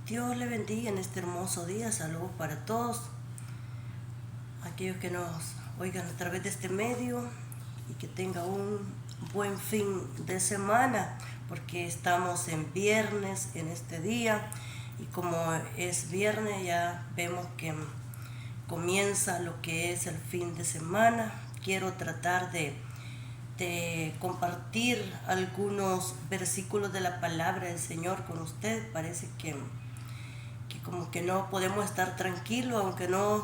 Dios le bendiga en este hermoso día. Saludos para todos aquellos que nos oigan a través de este medio y que tenga un buen fin de semana, porque estamos en viernes en este día y como es viernes ya vemos que comienza lo que es el fin de semana. Quiero tratar de compartir algunos versículos de la palabra del Señor con usted. Parece que como que no podemos estar tranquilos, aunque no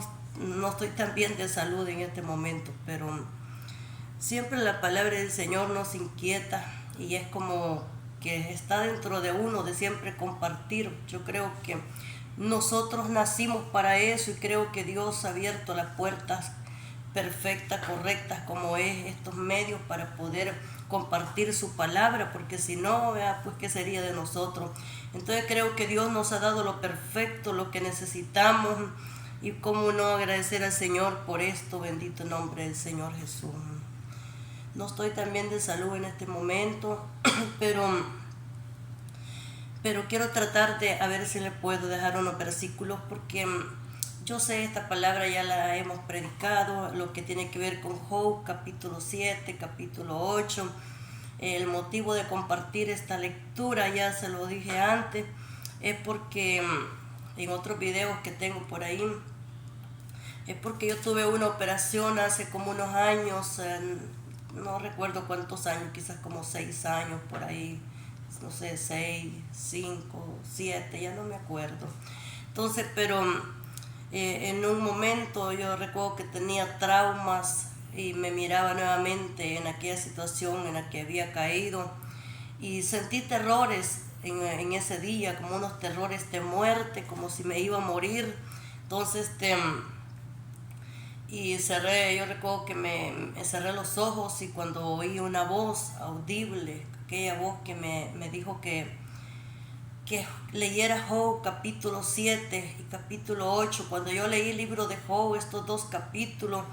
estoy tan bien de salud en este momento, pero siempre la palabra del Señor nos inquieta y es como que está dentro de uno de siempre compartir. Yo creo que nosotros nacimos para eso y creo que Dios ha abierto las puertas perfectas, correctas, como es estos medios para poder compartir su palabra, porque si no, pues qué sería de nosotros. Entonces creo que Dios nos ha dado lo perfecto, lo que necesitamos, y cómo no agradecer al Señor por esto. Bendito nombre del Señor Jesús. No estoy tan bien de salud en este momento, pero quiero tratar de a ver si le puedo dejar unos versículos, porque yo sé, esta palabra ya la hemos predicado, lo que tiene que ver con Job, capítulo 7, capítulo 8. El motivo de compartir esta lectura, ya se lo dije antes, es porque en otros videos que tengo por ahí, es porque yo tuve una operación hace como unos años, no recuerdo cuántos años, quizás como 6 años por ahí, no sé, 6, 5, 7, ya no me acuerdo. Entonces, pero en un momento yo recuerdo que tenía traumas y me miraba nuevamente en aquella situación en la que había caído y sentí terrores en ese día, como unos terrores de muerte, como si me iba a morir. Entonces y yo recuerdo que me cerré los ojos y cuando oí una voz audible, aquella voz que me dijo que leyera Job capítulo 7 y capítulo 8. Cuando yo leí el libro de Job, estos dos capítulos,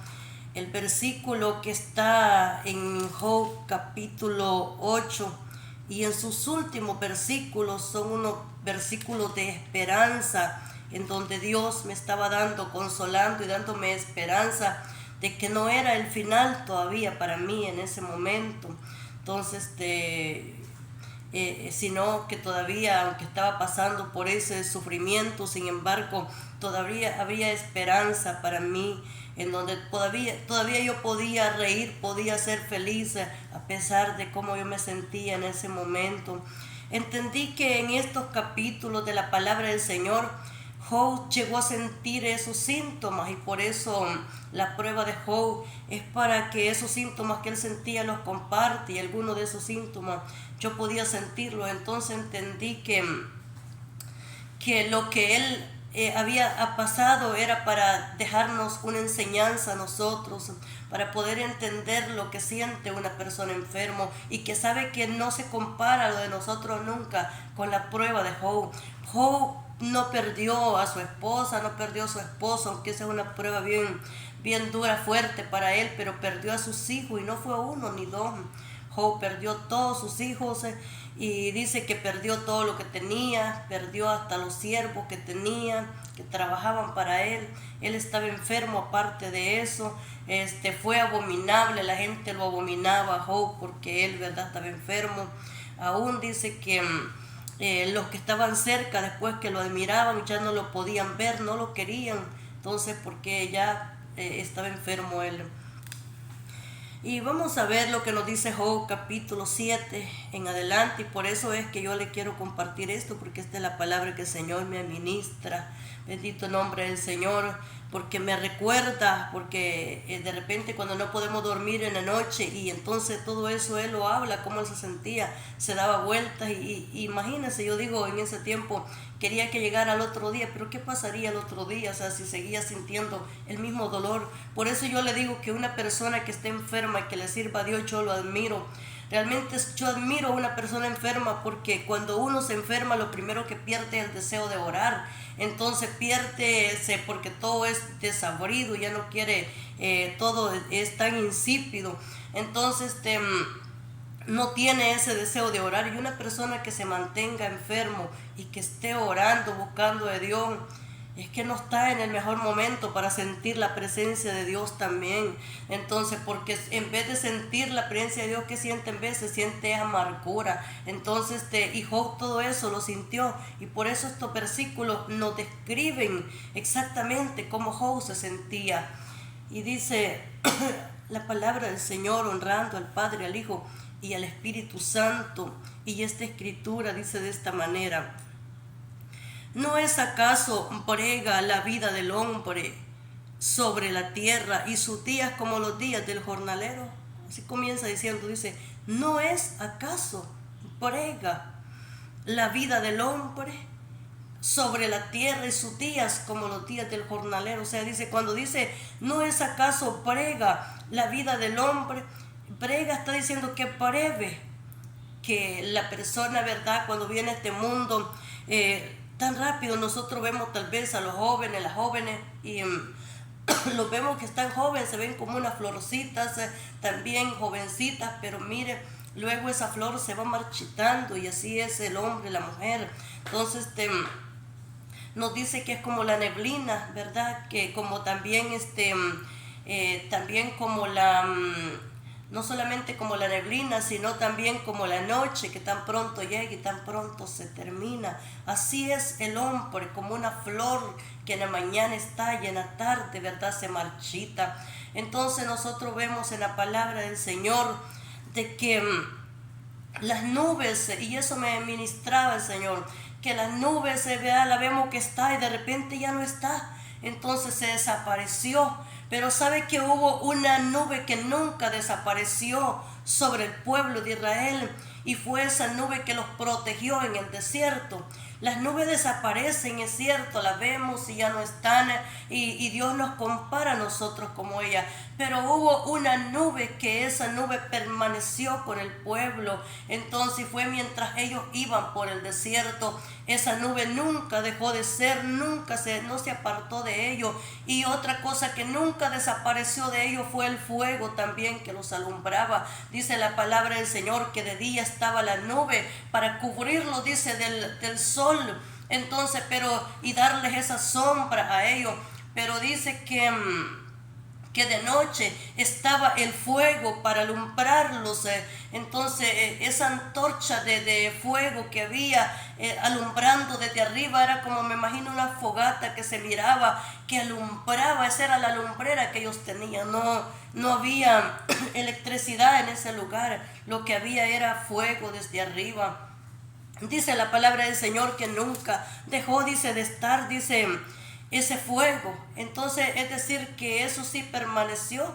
el versículo que está en Job capítulo 8 y en sus últimos versículos son unos versículos de esperanza, en donde Dios me estaba dando, consolando y dándome esperanza de que no era el final todavía para mí en ese momento. Entonces sino que todavía, aunque estaba pasando por ese sufrimiento, sin embargo, todavía había esperanza para mí, en donde todavía yo podía reír, podía ser feliz, a pesar de cómo yo me sentía en ese momento. Entendí que en estos capítulos de la palabra del Señor, Job llegó a sentir esos síntomas, y por eso la prueba de Job es para que esos síntomas que él sentía los comparte, y algunos de esos síntomas yo podía sentirlo. Entonces entendí que lo que él había pasado era para dejarnos una enseñanza a nosotros, para poder entender lo que siente una persona enfermo y que sabe que no se compara lo de nosotros nunca con la prueba de Job. Job no perdió a su esposa, no perdió a su esposo, aunque esa es una prueba bien dura, fuerte para él, pero perdió a sus hijos, y no fue uno ni dos. Job perdió todos sus hijos, y dice que perdió todo lo que tenía, perdió hasta los siervos que tenía, que trabajaban para él. Él estaba enfermo aparte de eso. Fue abominable, la gente lo abominaba a Job porque él, verdad, estaba enfermo. Aún dice que los que estaban cerca, después que lo admiraban, ya no lo podían ver, no lo querían. Entonces, porque ya estaba enfermo él. Y vamos a ver lo que nos dice Job capítulo 7 en adelante, y por eso es que yo le quiero compartir esto, porque esta es la palabra que el Señor me administra. Bendito nombre del Señor, porque me recuerda, porque de repente cuando no podemos dormir en la noche, y entonces todo eso Él lo habla, cómo Él se sentía, se daba vueltas, y imagínense, yo digo, en ese tiempo quería que llegara el otro día, pero ¿qué pasaría el otro día? O sea, si seguía sintiendo el mismo dolor. Por eso yo le digo que una persona que esté enferma y que le sirva a Dios, yo lo admiro. Realmente yo admiro a una persona enferma, porque cuando uno se enferma, lo primero que pierde es el deseo de orar. Entonces pierde porque todo es desabrido, ya no quiere, todo es tan insípido. Entonces no tiene ese deseo de orar. Y una persona que se mantenga enfermo y que esté orando, buscando de Dios, es que no está en el mejor momento para sentir la presencia de Dios también. Entonces, porque en vez de sentir la presencia de Dios, ¿qué siente en vez? Se siente amargura. Entonces, y Job todo eso lo sintió. Y por eso estos versículos nos describen exactamente cómo Job se sentía. Y dice la palabra del Señor, honrando al Padre, al Hijo y al Espíritu Santo. Y esta escritura dice de esta manera: ¿no es acaso brega la vida del hombre sobre la tierra y sus días como los días del jornalero? Así comienza diciendo, dice, ¿no es acaso brega la vida del hombre sobre la tierra y sus días como los días del jornalero? O sea, dice, cuando dice, ¿no es acaso brega la vida del hombre? Brega está diciendo que breve, que la persona, ¿verdad?, cuando viene a este mundo, tan rápido nosotros vemos tal vez a los jóvenes, las jóvenes, y los vemos que están jóvenes, se ven como unas florcitas, también jovencitas, pero mire, luego esa flor se va marchitando, y así es el hombre, la mujer. Entonces nos dice que es como la neblina, ¿verdad?, que como también también como no solamente como la neblina, sino también como la noche, que tan pronto llega y tan pronto se termina. Así es el hombre, como una flor que en la mañana está y en la tarde, ¿verdad?, se marchita. Entonces nosotros vemos en la palabra del Señor de que las nubes, y eso me ministraba el Señor, que las nubes la vemos que está y de repente ya no está. Entonces se desapareció. Pero sabe que hubo una nube que nunca desapareció sobre el pueblo de Israel, y fue esa nube que los protegió en el desierto. Las nubes desaparecen, es cierto, las vemos y ya no están, y Dios nos compara a nosotros como ella. Pero hubo una nube que esa nube permaneció con el pueblo. Entonces fue mientras ellos iban por el desierto. Esa nube nunca dejó de ser, no se apartó de ellos. Y otra cosa que nunca desapareció de ellos fue el fuego también que los alumbraba. Dice la palabra del Señor que de día estaba la nube para cubrirlo, dice, del sol. Entonces, y darles esa sombra a ellos. Pero dice que de noche estaba el fuego para alumbrarlos. Entonces esa antorcha de fuego que había alumbrando desde arriba era como, me imagino, una fogata que se miraba, que alumbraba. Esa era la lumbrera que ellos tenían. No había electricidad en ese lugar, lo que había era fuego desde arriba. Dice la palabra del Señor que nunca dejó, dice, de estar, dice, ese fuego. Entonces es decir que eso sí permaneció.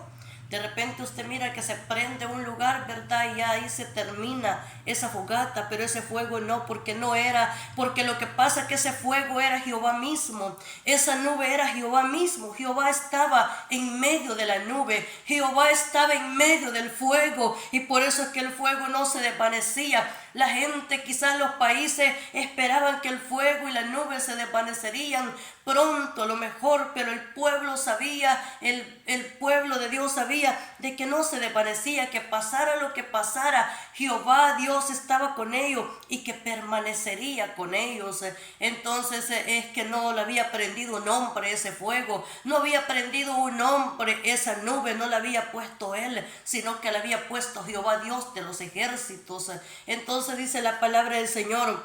De repente usted mira que se prende un lugar, ¿verdad?, y ahí se termina esa fogata, pero ese fuego no, porque lo que pasa es que ese fuego era Jehová mismo. Esa nube era Jehová mismo. Jehová estaba en medio de la nube, Jehová estaba en medio del fuego, y por eso es que el fuego no se desvanecía. La gente, quizás los países, esperaban que el fuego y la nube se desvanecerían pronto, a lo mejor, pero el pueblo sabía, el pueblo de Dios sabía de que no se desvanecía, que pasara lo que pasara, Jehová Dios estaba con ellos y que permanecería con ellos. Entonces es que no le había prendido un hombre ese fuego, no había prendido un hombre esa nube, no la había puesto él, sino que la había puesto Jehová Dios de los ejércitos. Entonces dice la palabra del Señor: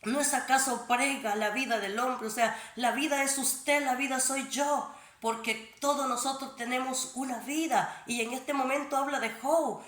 ¿no es acaso brega la vida del hombre? O sea, la vida es usted, la vida soy yo, porque todos nosotros tenemos una vida. Y en este momento habla de Job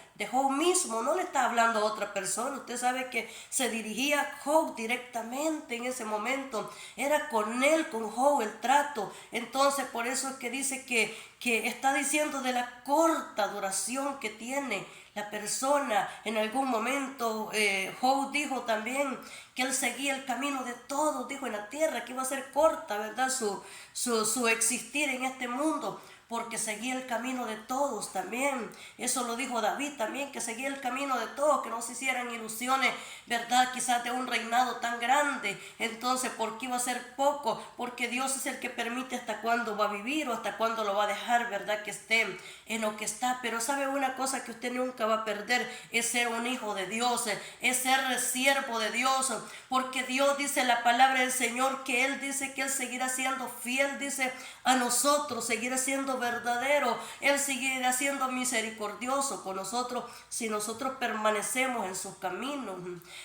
mismo, no le está hablando a otra persona. Usted sabe que se dirigía a Job directamente en ese momento, era con él, con Job el trato. Entonces por eso es que dice que está diciendo de la corta duración que tiene la persona. En algún momento Job dijo también que él seguía el camino de todos, dijo, en la tierra, que iba a ser corta, ¿verdad?, su existir en este mundo, porque seguía el camino de todos también. Eso lo dijo David también, que seguía el camino de todos, que no se hicieran ilusiones, ¿verdad? Quizás de un reinado tan grande. Entonces, ¿por qué iba a ser poco? Porque Dios es el que permite hasta cuándo va a vivir o hasta cuándo lo va a dejar, ¿verdad? Que esté en lo que está. Pero sabe una cosa que usted nunca va a perder, es ser un hijo de Dios, es ser siervo de Dios, porque Dios dice la palabra del Señor que Él dice que Él seguirá siendo fiel, dice a nosotros, seguirá siendo verdadero, Él seguirá siendo misericordioso con nosotros si nosotros permanecemos en sus caminos.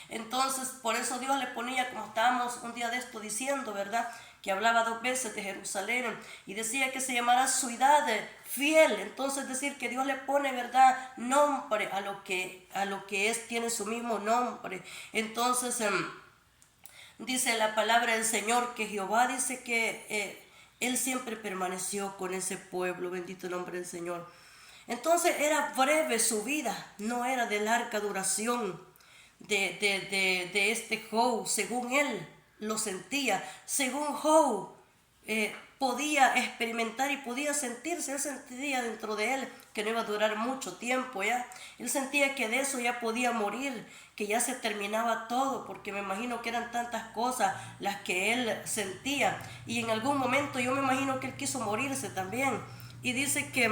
Entonces, por eso Dios le ponía, como estábamos un día de esto diciendo, ¿verdad?, que hablaba 2 veces de Jerusalén y decía que se llamará ciudad fiel. Entonces decir que Dios le pone, ¿verdad?, nombre a lo que es, tiene su mismo nombre. Entonces dice la palabra del Señor que Jehová dice que Él siempre permaneció con ese pueblo, bendito el nombre del Señor. Entonces era breve su vida, no era de larga duración de este Job, según él lo sentía, según Job podía experimentar y podía sentirse, él sentía dentro de él que no iba a durar mucho tiempo ya, él sentía que de eso ya podía morir, que ya se terminaba todo, porque me imagino que eran tantas cosas las que él sentía, y en algún momento yo me imagino que él quiso morirse también, y dice que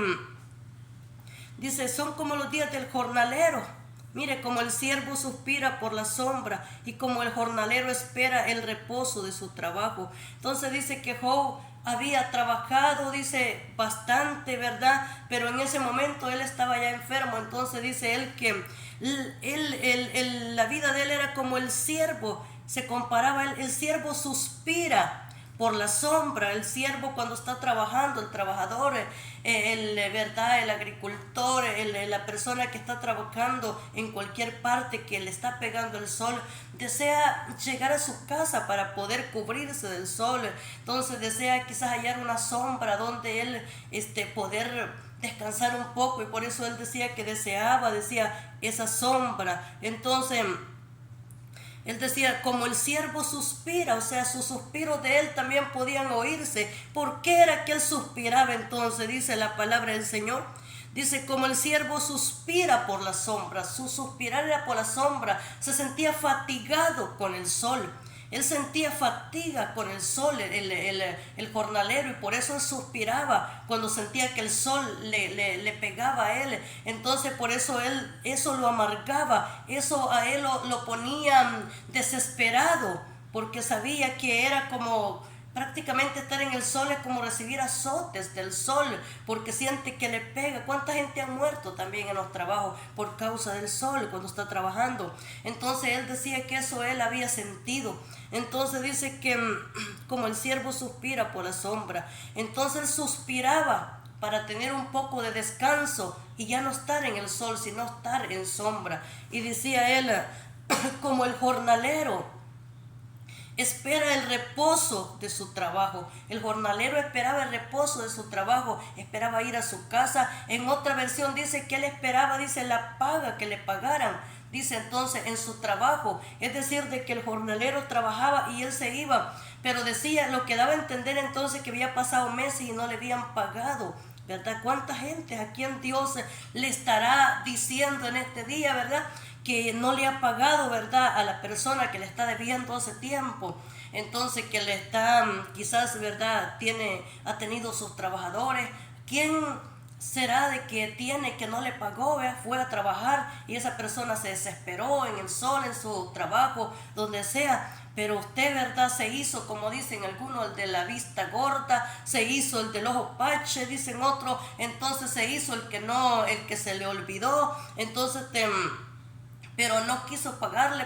son como los días del jornalero. Mire, como el siervo suspira por la sombra y como el jornalero espera el reposo de su trabajo. Entonces dice que Job había trabajado, dice, bastante, ¿verdad? Pero en ese momento él estaba ya enfermo. Entonces dice él que la vida de él era como el siervo. Se comparaba, el siervo suspira por la sombra, el siervo cuando está trabajando, el trabajador, ¿verdad?, el agricultor, la persona que está trabajando en cualquier parte que le está pegando el sol, desea llegar a su casa para poder cubrirse del sol. Entonces desea quizás hallar una sombra donde él poder descansar un poco, y por eso él decía que decía esa sombra. Entonces él decía, como el siervo suspira, o sea, sus suspiros de él también podían oírse. ¿Por qué era que él suspiraba entonces? Dice la palabra del Señor. Dice, como el siervo suspira por la sombra, su suspirar era por la sombra, se sentía fatigado con el sol. Él sentía fatiga con el sol, el jornalero, y por eso él suspiraba cuando sentía que el sol le pegaba a él. Entonces por eso eso lo amargaba, eso a él lo ponía desesperado, porque sabía que era como prácticamente estar en el sol es como recibir azotes del sol, porque siente que le pega. ¿Cuánta gente ha muerto también en los trabajos por causa del sol cuando está trabajando? Entonces él decía que eso él había sentido. Entonces dice que como el siervo suspira por la sombra, entonces él suspiraba para tener un poco de descanso y ya no estar en el sol, sino estar en sombra. Y decía él, como el jornalero espera el reposo de su trabajo. El jornalero esperaba el reposo de su trabajo, esperaba ir a su casa. En otra versión dice que él esperaba, dice, la paga, que le pagaran. Dice entonces en su trabajo, es decir, de que el jornalero trabajaba y él se iba. Pero decía, lo que daba a entender entonces que había pasado meses y no le habían pagado, ¿verdad? ¿Cuánta gente a quien Dios le estará diciendo en este día, verdad?, que no le ha pagado, ¿verdad?, a la persona que le está debiendo hace tiempo. Entonces que le está, quizás, ¿verdad?, ha tenido sus trabajadores. ¿Quién será de que tiene que no le pagó? Fue a trabajar y esa persona se desesperó en el sol, en su trabajo, donde sea. Pero usted, ¿verdad?, se hizo, como dicen algunos, el de la vista gorda, se hizo el del ojo pache, dicen otros. Entonces se hizo el que se le olvidó. Entonces pero no quiso pagarle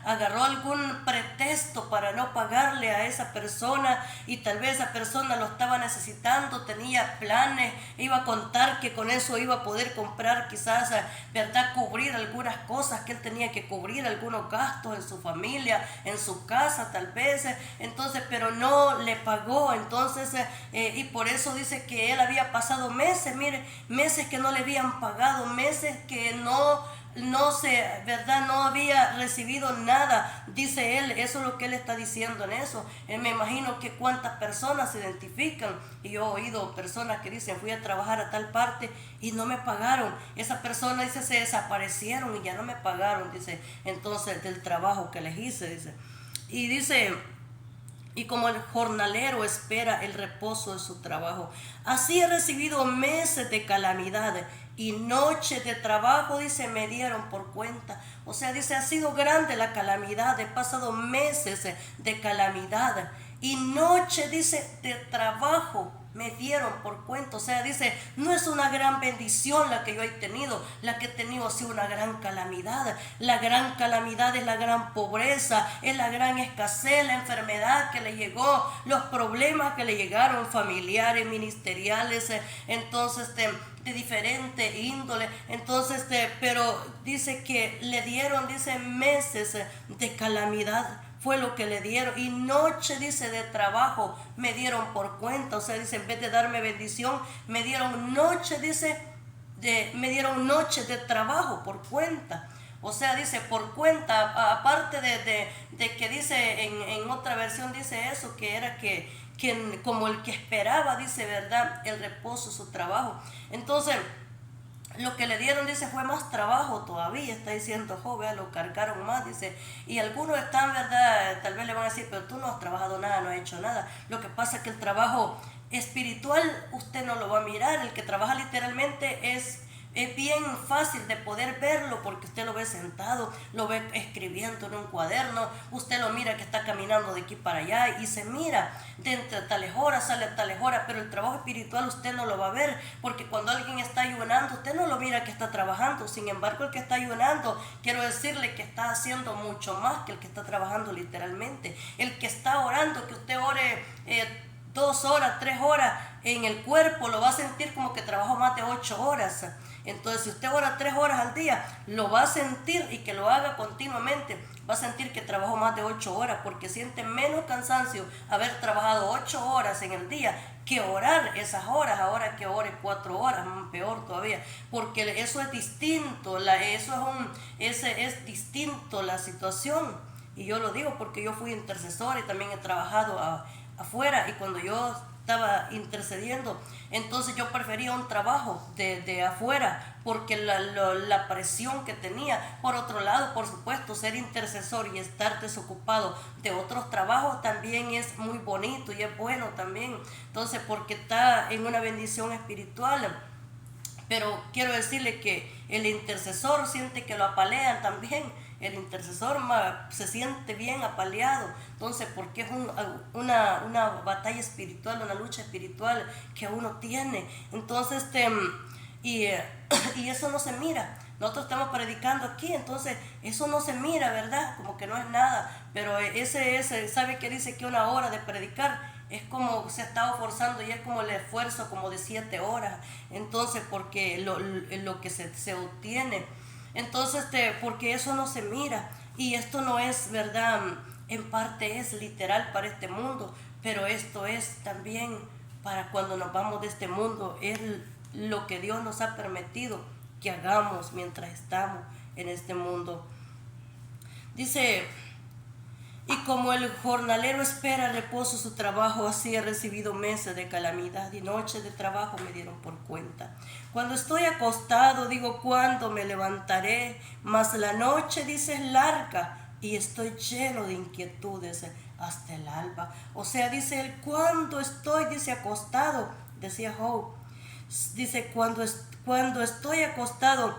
agarró algún pretexto para no pagarle a esa persona, y tal vez esa persona lo estaba necesitando, tenía planes, iba a contar que con eso iba a poder comprar quizás, ¿verdad?, cubrir algunas cosas que él tenía que cubrir, algunos gastos en su familia, en su casa tal vez. Entonces, pero no le pagó. Entonces, y por eso dice que él había pasado meses, mire, meses que no le habían pagado, meses que no ¿verdad? No había recibido nada, dice él. Eso es lo que él está diciendo en eso. Me imagino que cuántas personas se identifican, y yo he oído personas que dicen, fui a trabajar a tal parte y no me pagaron. Esa persona dice, se desaparecieron y ya no me pagaron, dice, entonces del trabajo que les hice, dice. Y dice, y como el jornalero espera el reposo de su trabajo, así he recibido meses de calamidad y noches de trabajo, dice, me dieron por cuenta. O sea, dice, ha sido grande la calamidad, he pasado meses de calamidad y noche, dice, de trabajo me dieron por cuenta. O sea, dice, no es una gran bendición la que yo he tenido, la que he tenido ha sido una gran calamidad. La gran calamidad es la gran pobreza, es la gran escasez, la enfermedad que le llegó, los problemas que le llegaron familiares, ministeriales, entonces de diferente índole. Entonces, pero dice que le dieron, dice, meses de calamidad. Fue lo que le dieron, y noche, dice, de trabajo me dieron por cuenta. O sea, dice, en vez de darme bendición, me dieron noche, dice, me dieron noche de trabajo por cuenta. O sea, dice, por cuenta, aparte de que dice, en otra versión dice eso, que era que como el que esperaba, dice, ¿verdad?, el reposo, su trabajo. Entonces, lo que le dieron, dice, fue más trabajo todavía, está diciendo Job, lo cargaron más, dice. Y algunos están, ¿verdad?, tal vez le van a decir, pero tú no has trabajado nada, no has hecho nada. Lo que pasa es que el trabajo espiritual usted no lo va a mirar. El que trabaja literalmente es bien fácil de poder verlo, porque usted lo ve sentado, lo ve escribiendo en un cuaderno, usted lo mira que está caminando de aquí para allá y se mira de entre tales horas, sale a tales horas. Pero el trabajo espiritual usted no lo va a ver, porque cuando alguien está ayunando, usted no lo mira que está trabajando. Sin embargo, el que está ayunando, quiero decirle que está haciendo mucho más que el que está trabajando literalmente. El que está orando, que usted ore 2 horas, 3 horas en el cuerpo, lo va a sentir como que trabajó más de 8 horas. Entonces, si usted ora 3 horas al día, lo va a sentir, y que lo haga continuamente, va a sentir que trabajó más de 8 horas, porque siente menos cansancio haber trabajado 8 horas en el día que orar esas horas. Ahora que ore 4 horas, peor todavía, porque eso es distinto, es distinto la situación. Y yo lo digo porque yo fui intercesora y también he trabajado afuera, y cuando yo estaba intercediendo, entonces yo prefería un trabajo de afuera, porque la presión que tenía. Por otro lado, por supuesto, ser intercesor y estar desocupado de otros trabajos también es muy bonito y es bueno también, entonces, porque está en una bendición espiritual. Pero quiero decirle que el intercesor siente que lo apalean también. El intercesor se siente bien apaleado. Entonces, porque es una batalla espiritual, una lucha espiritual que uno tiene. Entonces, y eso no se mira. Nosotros estamos predicando aquí, entonces eso no se mira, ¿verdad? Como que no es nada. Pero ¿sabe qué dice? Que una hora de predicar es como se ha estado forzando, y es como el esfuerzo como de 7 horas. Entonces, porque lo que se obtiene. Entonces, porque eso no se mira. Y esto no es, ¿verdad? En parte es literal para este mundo, pero esto es también para cuando nos vamos de este mundo. Es lo que Dios nos ha permitido que hagamos mientras estamos en este mundo. Dice, y como el jornalero espera el reposo de su trabajo, así he recibido meses de calamidad y noches de trabajo me dieron por cuenta. Cuando estoy acostado, digo, ¿cuándo me levantaré? Mas la noche, dice, es larga y estoy lleno de inquietudes hasta el alba. O sea, dice él, cuando estoy, dice, acostado, decía Job, dice, cuando estoy acostado,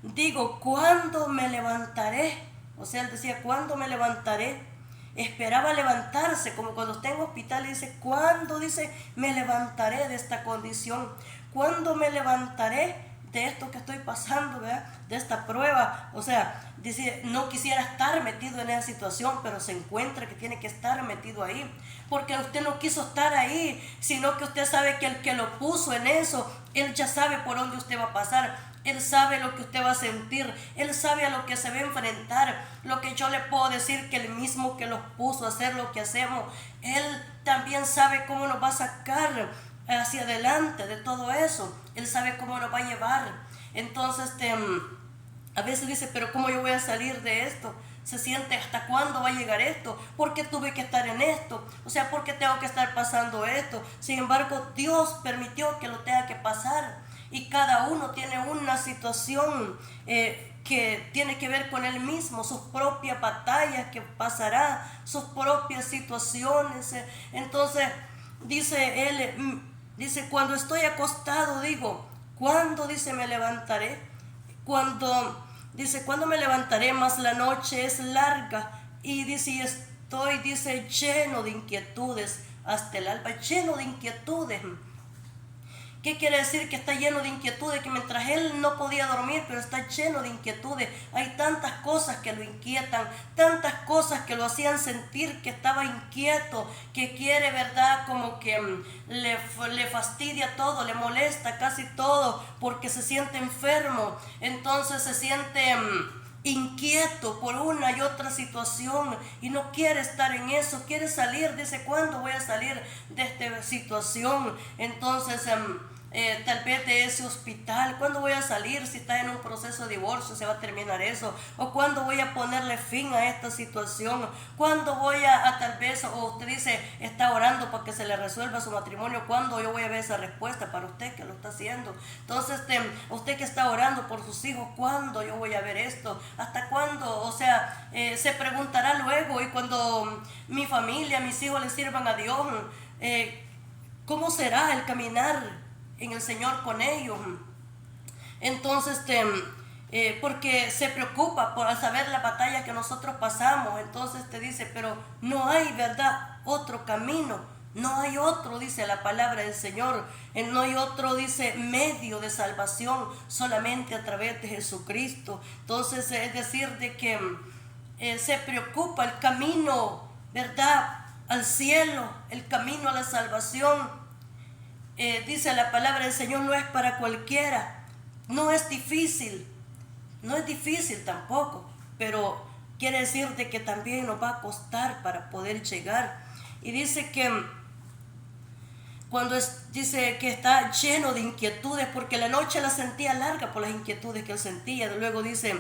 digo, ¿cuándo me levantaré? O sea, él decía, ¿cuándo me levantaré? Esperaba levantarse, como cuando está en hospital y dice, ¿cuándo, dice, me levantaré de esta condición? ¿Cuándo me levantaré de esto que estoy pasando, ¿verdad? De esta prueba? O sea, dice, no quisiera estar metido en esa situación, pero se encuentra que tiene que estar metido ahí, porque usted no quiso estar ahí, sino que usted sabe que el que lo puso en eso, él ya sabe por dónde usted va a pasar. Él sabe lo que usted va a sentir, Él sabe a lo que se va a enfrentar. Lo que yo le puedo decir, que el mismo que los puso a hacer lo que hacemos, Él también sabe cómo nos va a sacar hacia adelante de todo eso. Él sabe cómo nos va a llevar. Entonces, A veces dice, pero ¿cómo yo voy a salir de esto? Se siente, ¿hasta cuándo va a llegar esto? ¿Por qué tuve que estar en esto? O sea, ¿por qué tengo que estar pasando esto? Sin embargo, Dios permitió que lo tenga que pasar. Y cada uno tiene una situación que tiene que ver con él mismo, sus propias batallas que pasará, sus propias situaciones. Entonces, dice él, dice, cuando estoy acostado, digo, ¿cuándo, dice, me levantaré? ¿Cuándo me levantaré? Más la noche es larga. Y dice, y estoy, dice, lleno de inquietudes hasta el alba, lleno de inquietudes. ¿Qué quiere decir? Que está lleno de inquietudes, que mientras él no podía dormir, pero está lleno de inquietudes. Hay tantas cosas que lo inquietan, tantas cosas que lo hacían sentir que estaba inquieto, que quiere, ¿verdad? Como que le fastidia todo, le molesta casi todo, porque se siente enfermo. Entonces se siente inquieto por una y otra situación y no quiere estar en eso, quiere salir. Dice, ¿cuándo voy a salir de esta situación? Entonces tal vez de ese hospital, ¿cuándo voy a salir? Si está en un proceso de divorcio, se va a terminar eso. O ¿cuándo voy a ponerle fin a esta situación? ¿Cuándo voy a tal vez, o usted dice, está orando para que se le resuelva su matrimonio? ¿Cuándo yo voy a ver esa respuesta para usted que lo está haciendo? Entonces usted que está orando por sus hijos, ¿cuándo yo voy a ver esto? ¿Hasta cuándo? O sea, se preguntará luego. Y cuando mi familia, mis hijos le sirvan a Dios, ¿cómo será el caminar en el Señor con ellos? Entonces porque se preocupa por saber la batalla que nosotros pasamos. Entonces te dice, pero no hay, ¿verdad?, otro camino, no hay otro, dice la palabra del Señor, no hay otro, dice, medio de salvación, solamente a través de Jesucristo. Entonces es decir, de que se preocupa el camino, ¿verdad?, al cielo, el camino a la salvación. Dice la palabra del Señor, no es para cualquiera, no es difícil, no es difícil tampoco, pero quiere decir de que también nos va a costar para poder llegar. Y dice que dice que está lleno de inquietudes, porque la noche la sentía larga por las inquietudes que él sentía. Luego dice,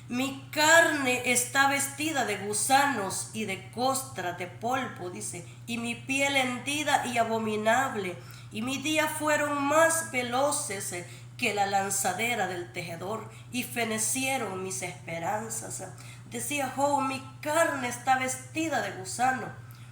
mi carne está vestida de gusanos y de costras de polvo, dice, y mi piel hendida y abominable, y mis días fueron más veloces que la lanzadera del tejedor, y fenecieron mis esperanzas. Decía Job, mi carne está vestida de gusano.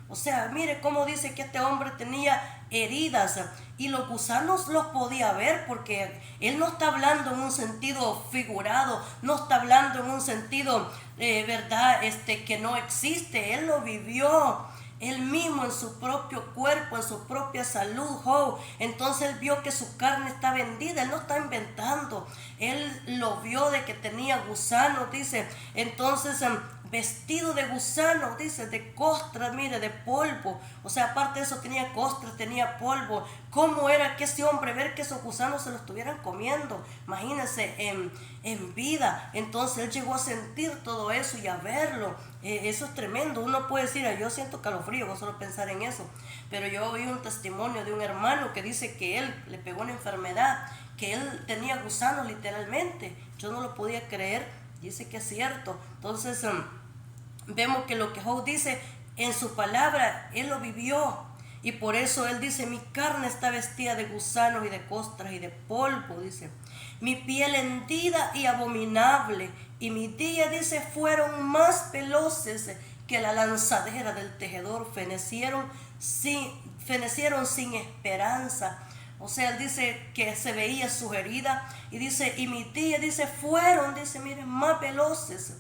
O sea, mire cómo dice que este hombre tenía heridas, y los gusanos los podía ver, porque él no está hablando en un sentido figurado, no está hablando en un sentido, verdad, que no existe. Él lo vivió él mismo en su propio cuerpo, en su propia salud, Job. Entonces él vio que su carne está vendida, él no está inventando, él lo vio de que tenía gusanos, dice. Entonces vestido de gusanos, dice, de costras, mire, de polvo. O sea, aparte de eso tenía costras, tenía polvo. ¿Cómo era que ese hombre ver que esos gusanos se los estuvieran comiendo? Imagínense, en vida. Entonces él llegó a sentir todo eso y a verlo. Eso es tremendo. Uno puede decir, yo siento calofrío con solo pensar en eso. Pero yo oí un testimonio de un hermano que dice que él le pegó una enfermedad, que él tenía gusanos literalmente. Yo no lo podía creer. Dice que es cierto. Entonces vemos que lo que Job dice en su palabra, él lo vivió. Y por eso él dice, mi carne está vestida de gusanos y de costras y de polvo, dice. Mi piel hendida y abominable, y mis días, dice, fueron más veloces que la lanzadera del tejedor, fenecieron sin esperanza. O sea, él dice que se veía su herida, y dice, y mis días, dice, fueron, dice, miren, más veloces.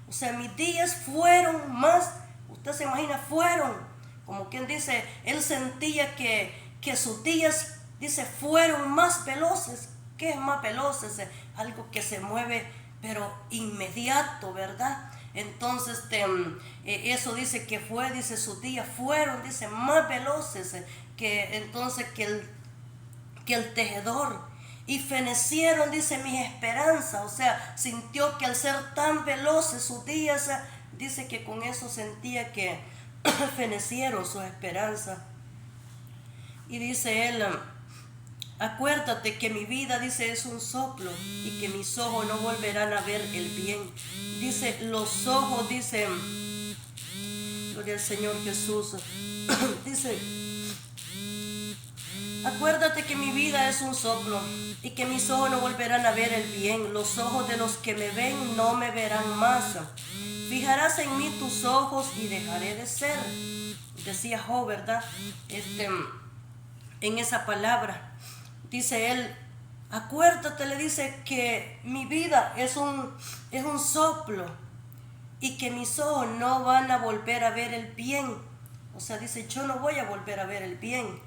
O sea, mis días fueron más, usted se imagina, fueron, como quien dice, él sentía que sus días, dice, fueron más veloces. ¿Qué es más veloces? Algo que se mueve, pero inmediato, ¿verdad? Entonces, eso dice que fue, dice, sus días fueron, dice, más veloces que entonces que el tejedor. Y fenecieron, dice, mis esperanzas. O sea, sintió que al ser tan veloces sus días, dice que con eso sentía que fenecieron sus esperanzas. Y dice él, Acuérdate que mi vida, dice, es un soplo y que mis ojos no volverán a ver el bien. Dice, los ojos, dice, gloria al Señor Jesús. Dice, acuérdate que mi vida es un soplo y que mis ojos no volverán a ver el bien. Los ojos de los que me ven no me verán más. Fijarás en mí tus ojos y dejaré de ser. Decía Job, ¿verdad? En esa palabra. Dice él, acuérdate, le dice, que mi vida es un soplo y que mis ojos no van a volver a ver el bien. O sea, dice, yo no voy a volver a ver el bien.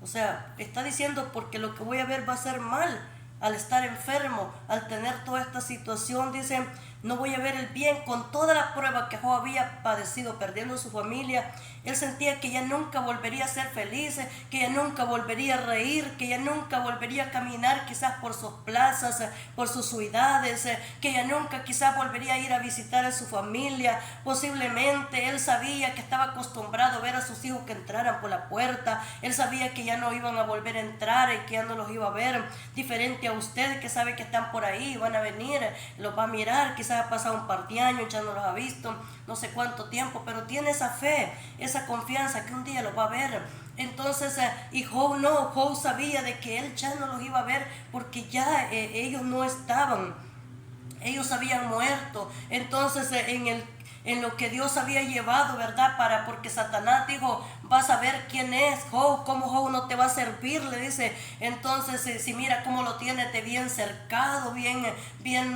O sea, está diciendo porque lo que voy a ver va a ser mal al estar enfermo, al tener toda esta situación. Dice, no voy a ver el bien. Con toda la prueba que Job había padecido, perdiendo su familia, él sentía que ya nunca volvería a ser feliz, que ya nunca volvería a reír, que ya nunca volvería a caminar quizás por sus plazas, por sus ciudades, que ya nunca quizás volvería a ir a visitar a su familia. Posiblemente él sabía que estaba acostumbrado a ver a sus hijos que entraran por la puerta. Él sabía que ya no iban a volver a entrar y que ya no los iba a ver. Diferente a ustedes que sabe que están por ahí, van a venir, los va a mirar, quizás ha pasado un par de años, ya no los ha visto, no sé cuánto tiempo, pero tiene esa fe, esa confianza que un día los va a ver. Entonces, y Job no, Job sabía de que él ya no los iba a ver porque ya ellos no estaban, ellos habían muerto. Entonces, en lo que Dios había llevado, ¿verdad? Porque Satanás dijo, vas a ver quién es Job, cómo Job no te va a servir, le dice. Entonces, si mira cómo lo tiene de bien cercado, bien,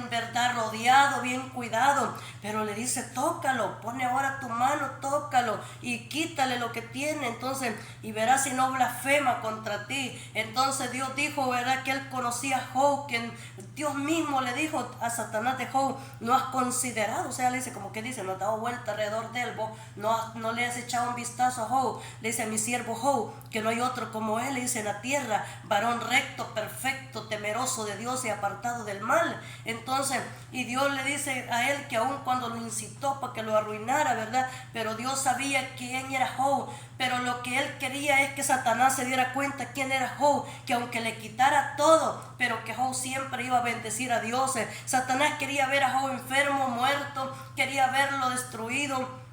¿verdad? Rodeado, bien cuidado. Pero le dice, tócalo, pone ahora tu mano, tócalo y quítale lo que tiene. Entonces, y verás si no blasfema contra ti. Entonces Dios dijo, ¿verdad? Que él conocía a Job, que Dios mismo le dijo a Satanás de Job, no has considerado, o sea, le dice, como que dice, no has dado vuelta alrededor de él, vos no le has echado un vistazo a Job. Le dice a mi siervo Job, que no hay otro como él, le dice en la tierra, varón recto, perfecto, temeroso de Dios y apartado del mal. Entonces, y Dios le dice a él que aun cuando lo incitó para que lo arruinara, ¿verdad? Pero Dios sabía quién era Job. Pero lo que él quería es que Satanás se diera cuenta quién era Job, que aunque le quitara todo, pero que Job siempre iba a bendecir a Dios. Satanás quería ver a Job enfermo, muerto, quería verlo destruido.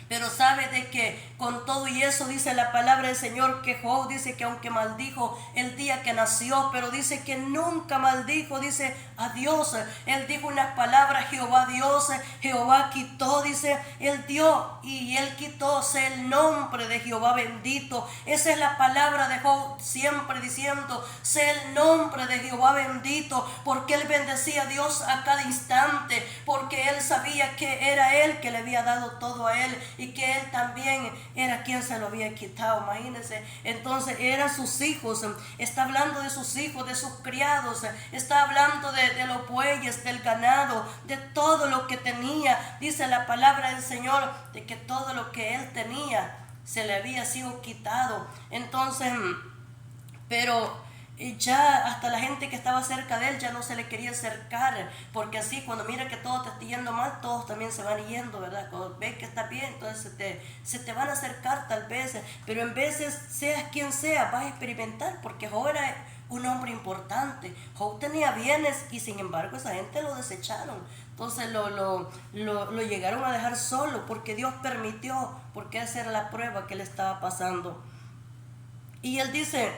Pero sabe de que con todo y eso dice la palabra del Señor que Job dice que aunque maldijo el día que nació, pero dice que nunca maldijo, dice a Dios. Él dijo unas palabras, Jehová Dios, Jehová quitó, dice, él dio y él quitó, sé el nombre de Jehová bendito. Esa es la palabra de Job, siempre diciendo, sé el nombre de Jehová bendito, porque él bendecía a Dios a cada instante, porque él sabía que era él que le había dado todo a él y que él también era quien se lo había quitado, imagínense. Entonces eran sus hijos, está hablando de sus hijos, de sus criados, está hablando de los bueyes, del ganado, de todo lo que tenía. Dice la palabra del Señor de que todo lo que él tenía se le había sido quitado. Entonces, pero ya hasta la gente que estaba cerca de él ya no se le quería acercar, porque así cuando mira que todo te está yendo mal, todos también se van yendo, ¿verdad? Cuando ves que está bien, entonces se te van a acercar tal vez, pero en veces seas quien sea, vas a experimentar, porque Job era un hombre importante. Job tenía bienes y sin embargo esa gente lo desecharon. Entonces lo llegaron a dejar solo porque Dios permitió, porque esa era la prueba que le estaba pasando. Y él dice,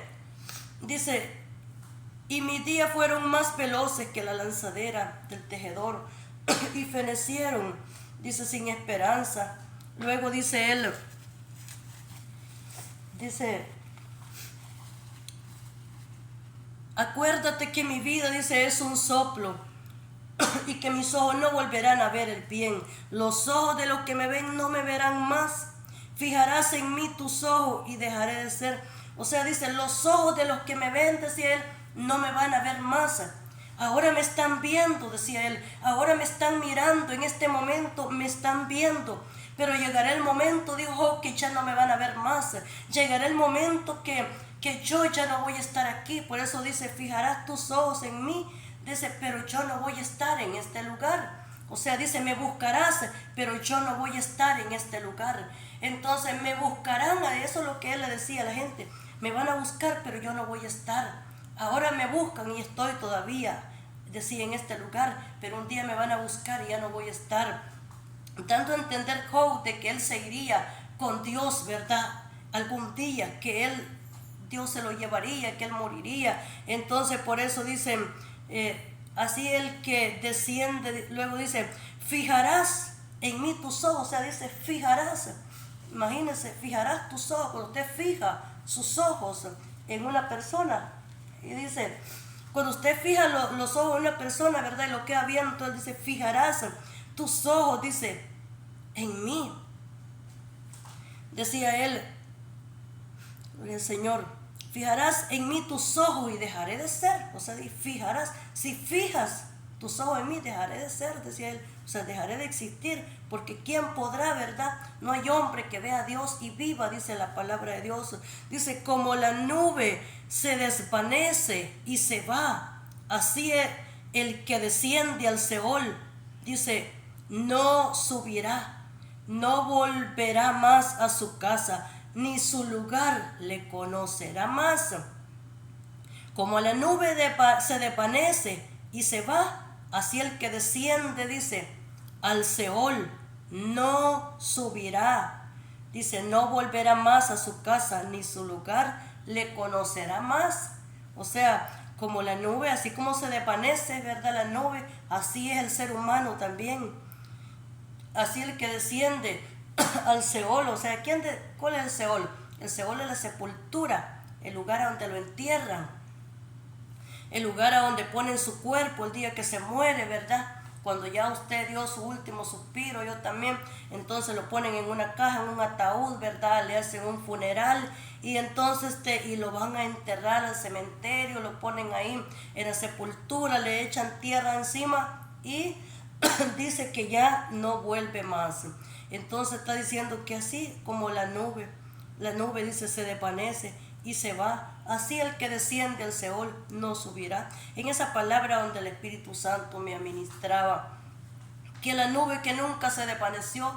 y mis días fueron más veloces que la lanzadera del tejedor y fenecieron, dice, sin esperanza. Luego dice él, dice, acuérdate que mi vida, dice, es un soplo y que mis ojos no volverán a ver el bien. Los ojos de los que me ven no me verán más. Fijarás en mí tus ojos y dejaré de ser. O sea, dice, los ojos de los que me ven, decía él, no me van a ver más. Ahora me están viendo, decía él, ahora me están mirando, en este momento me están viendo. Pero llegará el momento, dijo Job, que ya no me van a ver más. Llegará el momento que yo ya no voy a estar aquí. Por eso dice, fijarás tus ojos en mí. Dice, pero yo no voy a estar en este lugar. O sea, dice, me buscarás, pero yo no voy a estar en este lugar. Entonces me buscarán, a eso es lo que él le decía a la gente. Me van a buscar, pero yo no voy a estar ahora me buscan y estoy todavía, decía, en este lugar, pero un día me van a buscar y ya no voy a estar. Dando a entender Job de que él se iría con Dios, ¿verdad? Algún día, que Dios se lo llevaría, que él moriría. Entonces por eso dicen, así el que desciende, luego dice, fijarás en mí tus ojos, o sea, dice, fijarás. Imagínense, fijarás tus ojos, cuando usted fija sus ojos en una persona, y dice, cuando usted fija los ojos en una persona, ¿verdad? Y lo queda viendo, entonces dice, fijarás tus ojos, dice, en mí. Decía él, el Señor, fijarás en mí tus ojos y dejaré de ser. O sea, fijarás, si fijas tus ojos en mí, dejaré de ser, decía él. O sea, dejaré de existir, porque ¿quién podrá, verdad? No hay hombre que vea a Dios y viva, dice la palabra de Dios. Dice, como la nube se desvanece y se va, así es el que desciende al Seol, dice, no subirá, no volverá más a su casa, ni su lugar le conocerá más. Como la nube se desvanece y se va, así el que desciende, dice, al Seol, no subirá, dice, no volverá más a su casa, ni su lugar le conocerá más. O sea, como la nube, así como se desvanece, ¿verdad? La nube, así es el ser humano también. Así el que desciende al Seol, o sea, ¿cuál es el Seol? El Seol es la sepultura, el lugar a donde lo entierran, el lugar a donde ponen su cuerpo el día que se muere, ¿verdad? Cuando ya usted dio su último suspiro, yo también, entonces lo ponen en una caja, en un ataúd, ¿verdad? Le hacen un funeral y entonces y lo van a enterrar al cementerio, lo ponen ahí en la sepultura, le echan tierra encima y dice que ya no vuelve más. Entonces está diciendo que así como la nube dice se desvanece y se va, así el que desciende al Seol no subirá. En esa palabra donde el Espíritu Santo me administraba, que la nube que nunca se desvaneció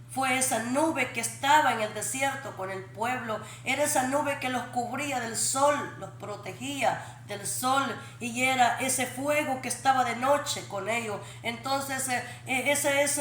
fue esa nube que estaba en el desierto con el pueblo, era esa nube que los cubría del sol, los protegía del sol, y era ese fuego que estaba de noche con ellos. Entonces esa es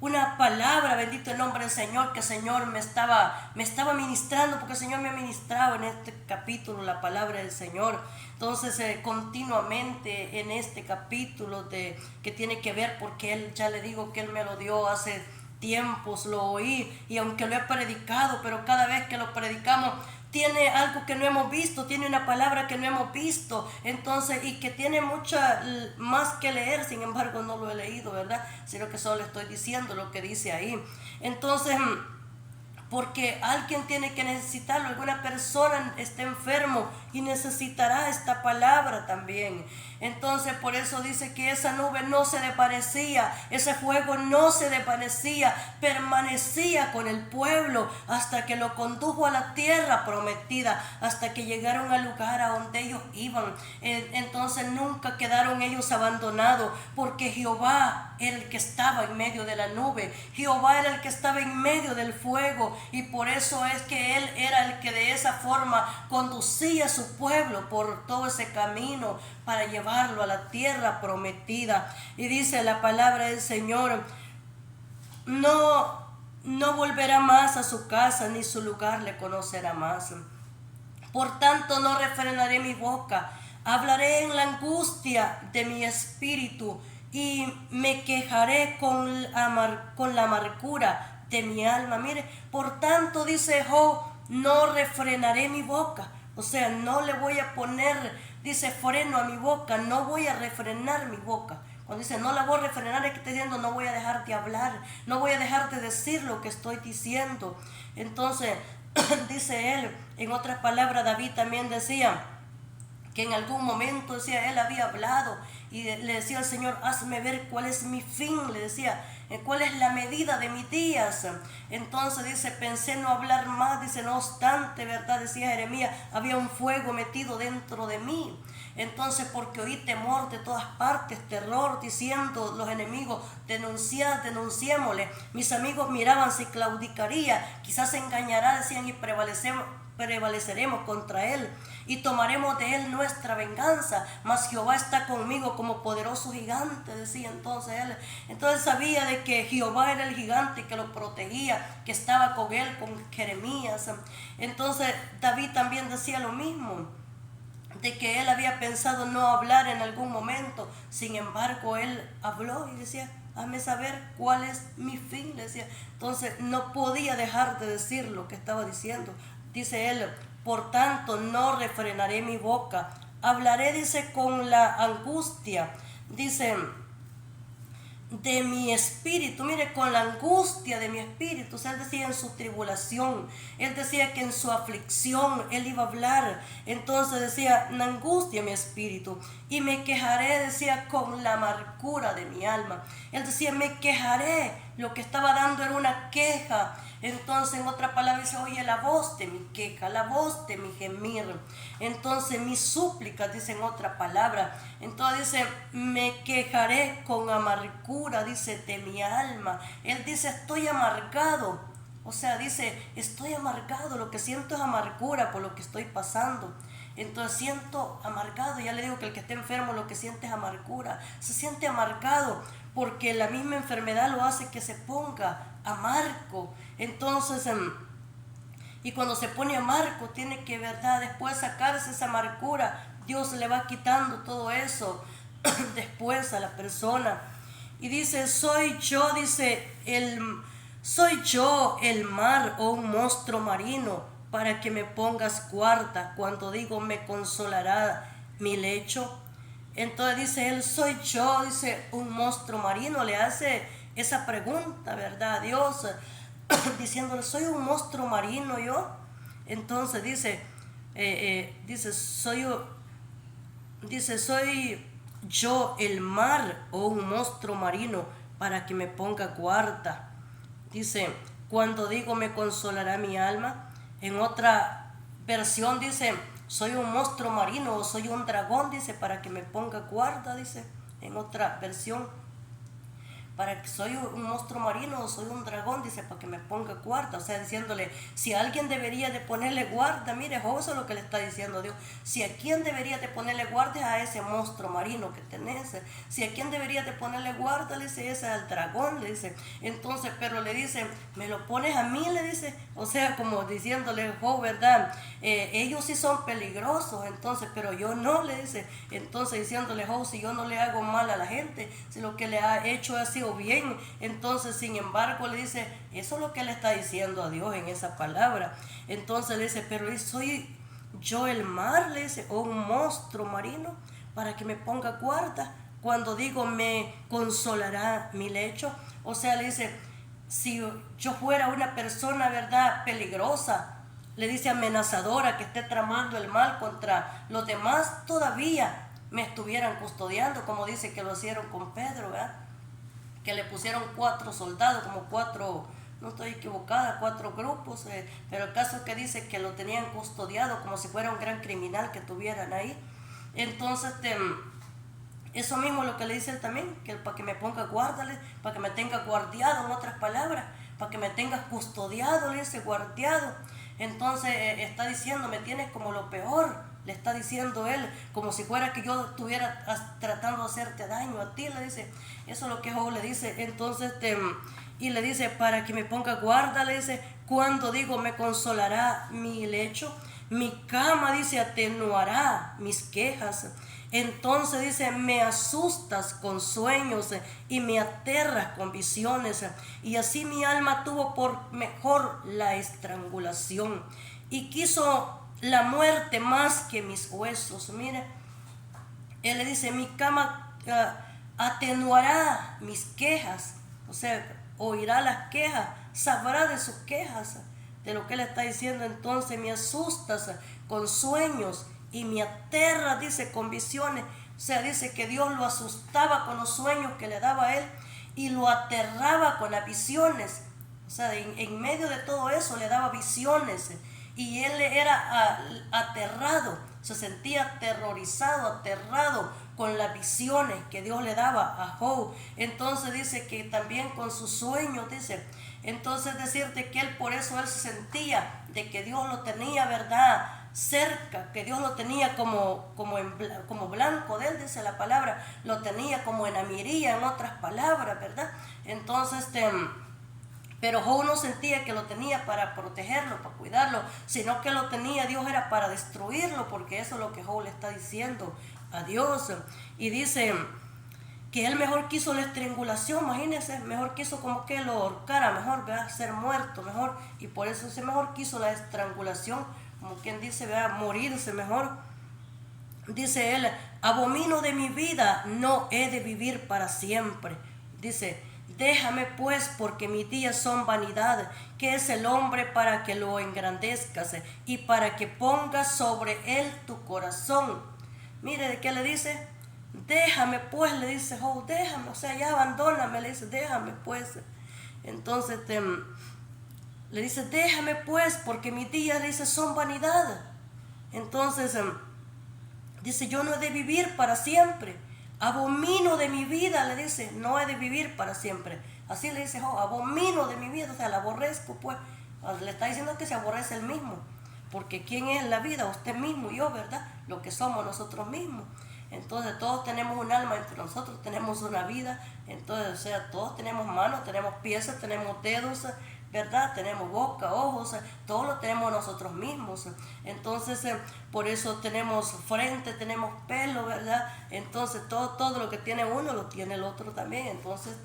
una palabra, bendito el nombre del Señor, que el Señor me estaba ministrando, porque el Señor me ha ministrado en este capítulo la palabra del Señor. Entonces continuamente en este capítulo que tiene que ver, porque Él, ya le digo que Él me lo dio hace tiempos, lo oí, y aunque lo he predicado, pero cada vez que lo predicamos tiene algo que no hemos visto, tiene una palabra que no hemos visto, entonces, y que tiene mucha más que leer, sin embargo no lo he leído, ¿verdad? Sino que solo estoy diciendo lo que dice ahí. Entonces, porque alguien tiene que necesitarlo, alguna persona está enfermo y necesitará esta palabra también. Entonces por eso dice que esa nube no se desvanecía, ese fuego no se desvanecía, permanecía con el pueblo hasta que lo condujo a la tierra prometida, hasta que llegaron al lugar a donde ellos iban. Entonces nunca quedaron ellos abandonados, porque Jehová era el que estaba en medio de la nube, Jehová era el que estaba en medio del fuego, y por eso es que Él era el que de esa forma conducía a su pueblo por todo ese camino para llevarlo a la tierra prometida. Y dice la palabra del Señor, no volverá más a su casa, ni su lugar le conocerá más. Por tanto no refrenaré mi boca, hablaré en la angustia de mi espíritu, y me quejaré con la amargura de mi alma. Mire, por tanto dice Job, no refrenaré mi boca. O sea, no le voy a poner, dice, freno a mi boca, no voy a refrenar mi boca. Cuando dice no la voy a refrenar, es que está diciendo no voy a dejar de hablar, no voy a dejar de decir lo que estoy diciendo. Entonces, dice él, en otras palabras, David también decía que en algún momento, decía, él había hablado y le decía al Señor, hazme ver cuál es mi fin, le decía, cuál es la medida de mis días. Entonces dice, pensé no hablar más, dice, no obstante, ¿verdad? Decía Jeremías, había un fuego metido dentro de mí. Entonces, porque oí temor de todas partes, terror, diciendo los enemigos, denunciémosle. Mis amigos miraban si claudicaría, quizás se engañará, decían, y prevaleceremos contra él. y tomaremos de él nuestra venganza, mas Jehová está conmigo como poderoso gigante, decía entonces él. Entonces sabía de que Jehová era el gigante que lo protegía, que estaba con él, con Jeremías. Entonces David también decía lo mismo, de que él había pensado no hablar en algún momento, sin embargo él habló y decía, hazme saber cuál es mi fin, le decía. Entonces no podía dejar de decir lo que estaba diciendo. Dice él, por tanto no refrenaré mi boca, hablaré, dice, con la angustia, dice, de mi espíritu, mire, con la angustia de mi espíritu. O sea, él decía en su tribulación, él decía que en su aflicción él iba a hablar. Entonces decía, la angustia de mi espíritu, y me quejaré, decía, con la amargura de mi alma. Él decía, me quejaré. Lo que estaba dando era una queja. Entonces, en otra palabra dice, oye, la voz de mi queja, la voz de mi gemir. Entonces, mis súplicas, dice en otra palabra. Entonces dice, me quejaré con amargura, dice, de mi alma. Él dice, estoy amargado. O sea, dice, estoy amargado, lo que siento es amargura por lo que estoy pasando. Entonces siento amargado. Ya le digo que el que esté enfermo lo que siente es amargura. Se siente amargado porque la misma enfermedad lo hace que se ponga amargo. Entonces, y cuando se pone amargo, tiene que, ¿verdad?, después sacarse esa amargura. Dios le va quitando todo eso después a la persona. Y dice, soy yo, dice, soy yo el mar o un monstruo marino para que me pongas guarda cuando digo me consolará mi lecho. Entonces dice él, soy yo, dice, un monstruo marino. Le hace esa pregunta, ¿verdad?, a Dios, diciéndole, soy un monstruo marino yo. Entonces dice, soy yo el mar o un monstruo marino para que me ponga guarda. Dice, cuando digo me consolará mi alma. En otra versión dice, soy un monstruo marino o soy un dragón, dice, para que me ponga guarda, dice, en otra versión. Para que soy un monstruo marino o soy un dragón, dice, para que me ponga guarda. O sea, diciéndole, si alguien debería de ponerle guarda, mire, Job, eso es lo que le está diciendo Dios. Si a quién debería de ponerle guarda es a ese monstruo marino que tenés. Si a quién debería de ponerle guarda, le dice, es al dragón, le dice. Entonces, pero le dice, me lo pones a mí, le dice. O sea, como diciéndole, Job, ¿verdad? Ellos sí son peligrosos, entonces, pero yo no, le dice. Entonces, diciéndole, Job, si yo no le hago mal a la gente, si lo que le ha hecho ha sido bien, entonces sin embargo le dice, eso es lo que le está diciendo a Dios en esa palabra. Entonces le dice, pero soy yo el mar, le dice, o un monstruo marino para que me ponga guarda cuando digo me consolará mi lecho. O sea, le dice, si yo fuera una persona, ¿verdad?, peligrosa, le dice, amenazadora, que esté tramando el mal contra los demás, todavía me estuvieran custodiando, como dice que lo hicieron con Pedro, ¿verdad?, que le pusieron 4 soldados, como 4, no estoy equivocada, 4 grupos, pero el caso es que dice que lo tenían custodiado como si fuera un gran criminal que tuvieran ahí. Entonces, eso mismo es lo que le dice él también, que para que me ponga guárdale, para que me tenga guardiado, en otras palabras, para que me tengas custodiado, le dice, guardiado. Entonces está diciendo, me tienes como lo peor, le está diciendo él, como si fuera que yo estuviera tratando de hacerte daño a ti, le dice. Eso es lo que Job le dice. Entonces, y le dice, para que me ponga guarda, le dice, cuando digo me consolará mi lecho, mi cama, dice, atenuará mis quejas. Entonces dice, me asustas con sueños y me aterras con visiones. Y así mi alma tuvo por mejor la estrangulación y quiso la muerte más que mis huesos. Mire, él le dice, mi cama atenuará mis quejas. O sea, oirá las quejas, sabrá de sus quejas, de lo que él está diciendo. Entonces me asustas con sueños y me aterra, dice, con visiones. O sea, dice que Dios lo asustaba con los sueños que le daba a él y lo aterraba con las visiones. O sea, en medio de todo eso le daba visiones y él era aterrado, se sentía aterrorizado, aterrado con las visiones que Dios le daba a Job. Entonces dice que también con sus sueños, dice, entonces decirte que él por eso él se sentía de que Dios lo tenía, ¿verdad?, cerca, que Dios lo tenía como blanco de él, dice la palabra, lo tenía como en la mirilla, en otras palabras, ¿verdad? Entonces, pero Job no sentía que lo tenía para protegerlo, para cuidarlo, sino que lo tenía, Dios era para destruirlo, porque eso es lo que Job le está diciendo a Dios. Y dice que él mejor quiso la estrangulación, imagínense, mejor quiso como que lo ahorcara, mejor, ¿verdad? Ser muerto, mejor, y por eso se mejor quiso la estrangulación, como quien dice, ¿verdad? Morirse mejor. Dice él, abomino de mi vida, no he de vivir para siempre. Dice, déjame pues, porque mis días son vanidad. ¿Qué es el hombre para que lo engrandezcas y para que pongas sobre él tu corazón? Mire, ¿de qué le dice? Déjame pues, le dice Job, déjame, o sea, ya abandóname, le dice, déjame pues. Entonces le dice, déjame pues, porque mis días, le dice, son vanidad. Entonces dice, yo no he de vivir para siempre. Abomino de mi vida, le dice, no he de vivir para siempre. Así le dice Job, abomino de mi vida, o sea, la aborrezco, pues. Le está diciendo que se aborrece él mismo. Porque ¿quién es la vida? Usted mismo y yo, ¿verdad? Lo que somos nosotros mismos. Entonces todos tenemos un alma, entre nosotros tenemos una vida. Entonces, o sea, todos tenemos manos, tenemos pies, tenemos dedos, ¿verdad? Tenemos boca, ojos, todo lo tenemos nosotros mismos. Entonces, por eso tenemos frente, tenemos pelo, ¿verdad? Entonces, todo lo que tiene uno lo tiene el otro también. Entonces,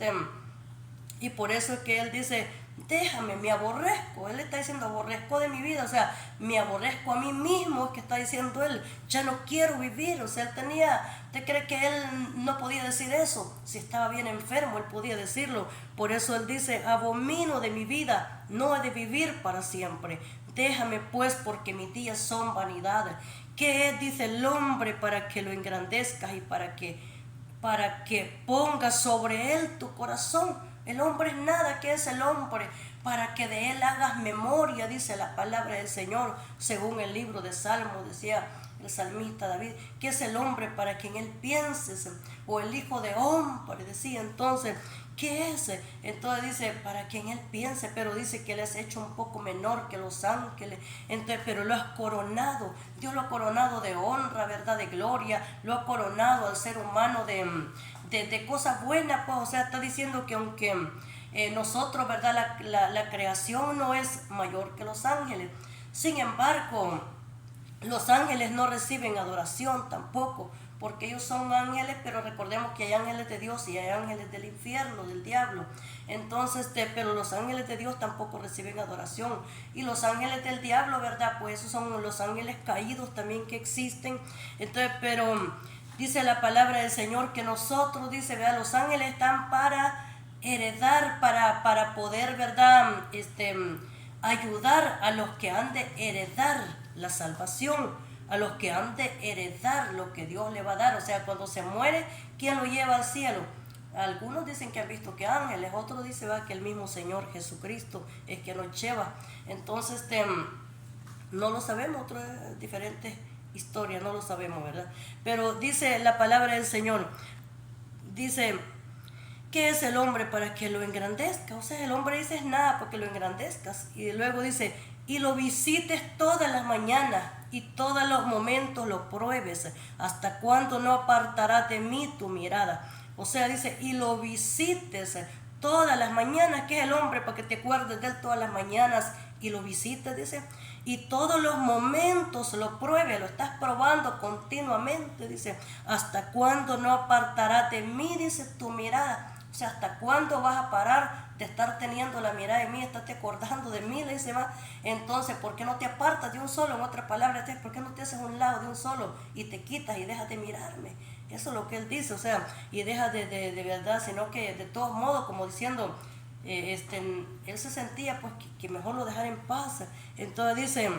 y por eso es que él dice, déjame, me aborrezco. Él está diciendo, aborrezco de mi vida, o sea, me aborrezco a mí mismo, es que está diciendo él, ya no quiero vivir. O sea, ¿usted cree que él no podía decir eso? Si estaba bien enfermo, él podía decirlo. Por eso él dice, abomino de mi vida, no he de vivir para siempre. Déjame pues, porque mis días son vanidad. ¿Qué es, dice, el hombre para que lo engrandezcas y para que pongas sobre él tu corazón? El hombre es nada. ¿Qué es el hombre? Para que de él hagas memoria, dice la palabra del Señor, según el libro de Salmos, decía el salmista David. ¿Qué es el hombre para que en él pienses? O el hijo de hombre, decía. Entonces, ¿qué es? Entonces dice, para que en él piense, pero dice que le has hecho un poco menor que los ángeles. Entonces, pero lo has coronado. Dios lo ha coronado de honra, ¿verdad? De gloria. Lo ha coronado al ser humano de cosas buenas, pues. O sea, está diciendo que aunque nosotros, ¿verdad? La creación no es mayor que los ángeles. Sin embargo, los ángeles no reciben adoración tampoco, porque ellos son ángeles, pero recordemos que hay ángeles de Dios y hay ángeles del infierno, del diablo. Entonces, pero los ángeles de Dios tampoco reciben adoración. Y los ángeles del diablo, ¿verdad? Pues esos son los ángeles caídos también que existen. Entonces, pero dice la palabra del Señor que nosotros, dice, ¿verdad? Los ángeles están para heredar, para poder, ¿verdad? Ayudar a los que han de heredar la salvación, a los que han de heredar lo que Dios le va a dar. O sea, cuando se muere, ¿quién lo lleva al cielo? Algunos dicen que han visto que ángeles, otros dicen que el mismo Señor Jesucristo es quien nos lleva. Entonces, no lo sabemos, otras diferentes historias, no lo sabemos, ¿verdad? Pero dice la palabra del Señor, dice, ¿qué es el hombre para que lo engrandezca? O sea, el hombre dice es nada porque lo engrandezcas. Y luego dice, y lo visites todas las mañanas y todos los momentos lo pruebes. ¿Hasta cuándo no apartarás de mí tu mirada? O sea, dice, y lo visites todas las mañanas. ¿Qué es el hombre para que te acuerdes de él todas las mañanas y lo visites? Dice, y todos los momentos lo pruebes, lo estás probando continuamente. Dice, ¿hasta cuándo no apartarás de mí? Dice, tu mirada. O sea, ¿hasta cuándo vas a parar de estar teniendo la mirada de mí, estarte acordando de mí? Le dice, va. Entonces, ¿por qué no te apartas de un solo? En otras palabras, ¿por qué no te haces un lado de un solo y te quitas y dejas de mirarme? Eso es lo que él dice, o sea, y dejas de verdad, sino que de todos modos, como diciendo, él se sentía pues que mejor lo dejara en paz. Entonces dice,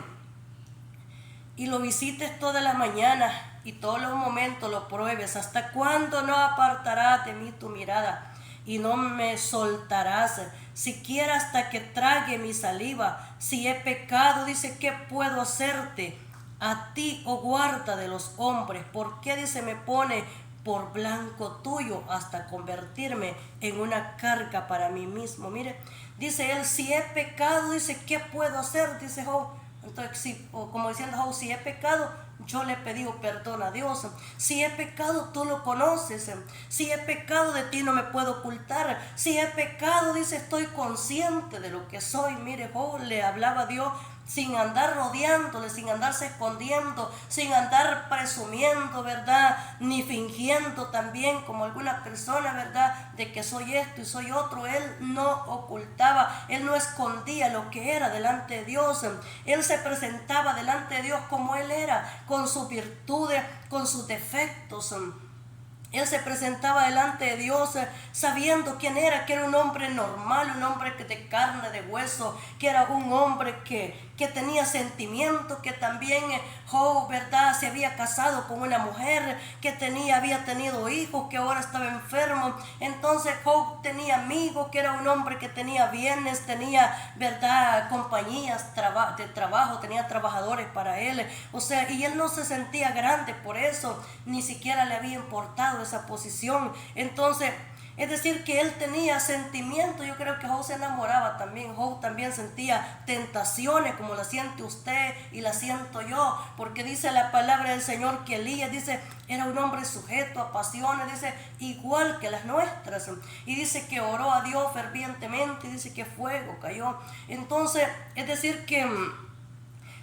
y lo visites todas las mañanas y todos los momentos lo pruebes. ¿Hasta cuándo no apartarás de mí tu mirada? Y no me soltarás, siquiera hasta que trague mi saliva. Si he pecado, dice, ¿qué puedo hacerte? A ti, oh guarda de los hombres, ¿por qué, dice, me pone por blanco tuyo hasta convertirme en una carga para mí mismo? Mire, dice él, si he pecado, dice, ¿qué puedo hacer? Dice Job, Entonces, o como diciendo Job, si he pecado, yo le he pedido perdón a Dios. Si he pecado, tú lo conoces. Si he pecado, de ti no me puedo ocultar. Si he pecado, dice, estoy consciente de lo que soy. Mire, Job le hablaba a Dios sin andar rodeándole, sin andarse escondiendo, sin andar presumiendo, ¿verdad? Ni fingiendo también como alguna persona, ¿verdad? De que soy esto y soy otro. Él no ocultaba, él no escondía lo que era delante de Dios. Él se presentaba delante de Dios como él era, con sus virtudes, con sus defectos. Él se presentaba delante de Dios sabiendo quién era, que era un hombre normal, un hombre de carne, de hueso, que era un hombre que tenía sentimientos, que también Job, ¿verdad?, se había casado con una mujer, que había tenido hijos, que ahora estaba enfermo. Entonces Job tenía amigos, que era un hombre que tenía bienes, tenía, ¿verdad?, compañías de trabajo, tenía trabajadores para él. O sea, y él no se sentía grande por eso, ni siquiera le había importado esa posición. Entonces, es decir, que él tenía sentimientos. Yo creo que Job se enamoraba también. Job también sentía tentaciones como la siente usted y la siento yo, porque dice la palabra del Señor que Elías, dice, era un hombre sujeto a pasiones, dice, igual que las nuestras, y dice que oró a Dios fervientemente, y dice que fuego cayó. Entonces, es decir que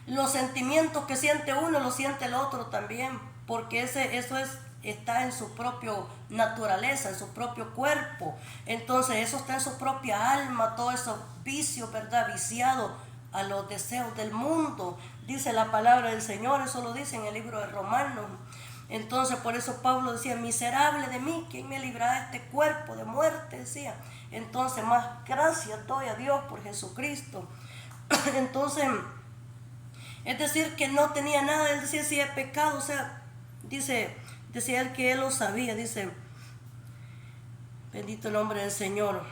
los sentimientos que siente uno los siente el otro también, porque eso está en su propia naturaleza, en su propio cuerpo. Entonces eso está en su propia alma, todos esos vicios, ¿verdad?, viciados a los deseos del mundo. Dice la palabra del Señor, eso lo dice en el libro de Romanos. Entonces por eso Pablo decía, miserable de mí, ¿quién me librará de este cuerpo de muerte?, decía. Entonces más gracias doy a Dios por Jesucristo. Entonces, es decir, que no tenía nada. Él decía, si he pecado, o sea, decía él que él lo sabía, dice, bendito el nombre del Señor.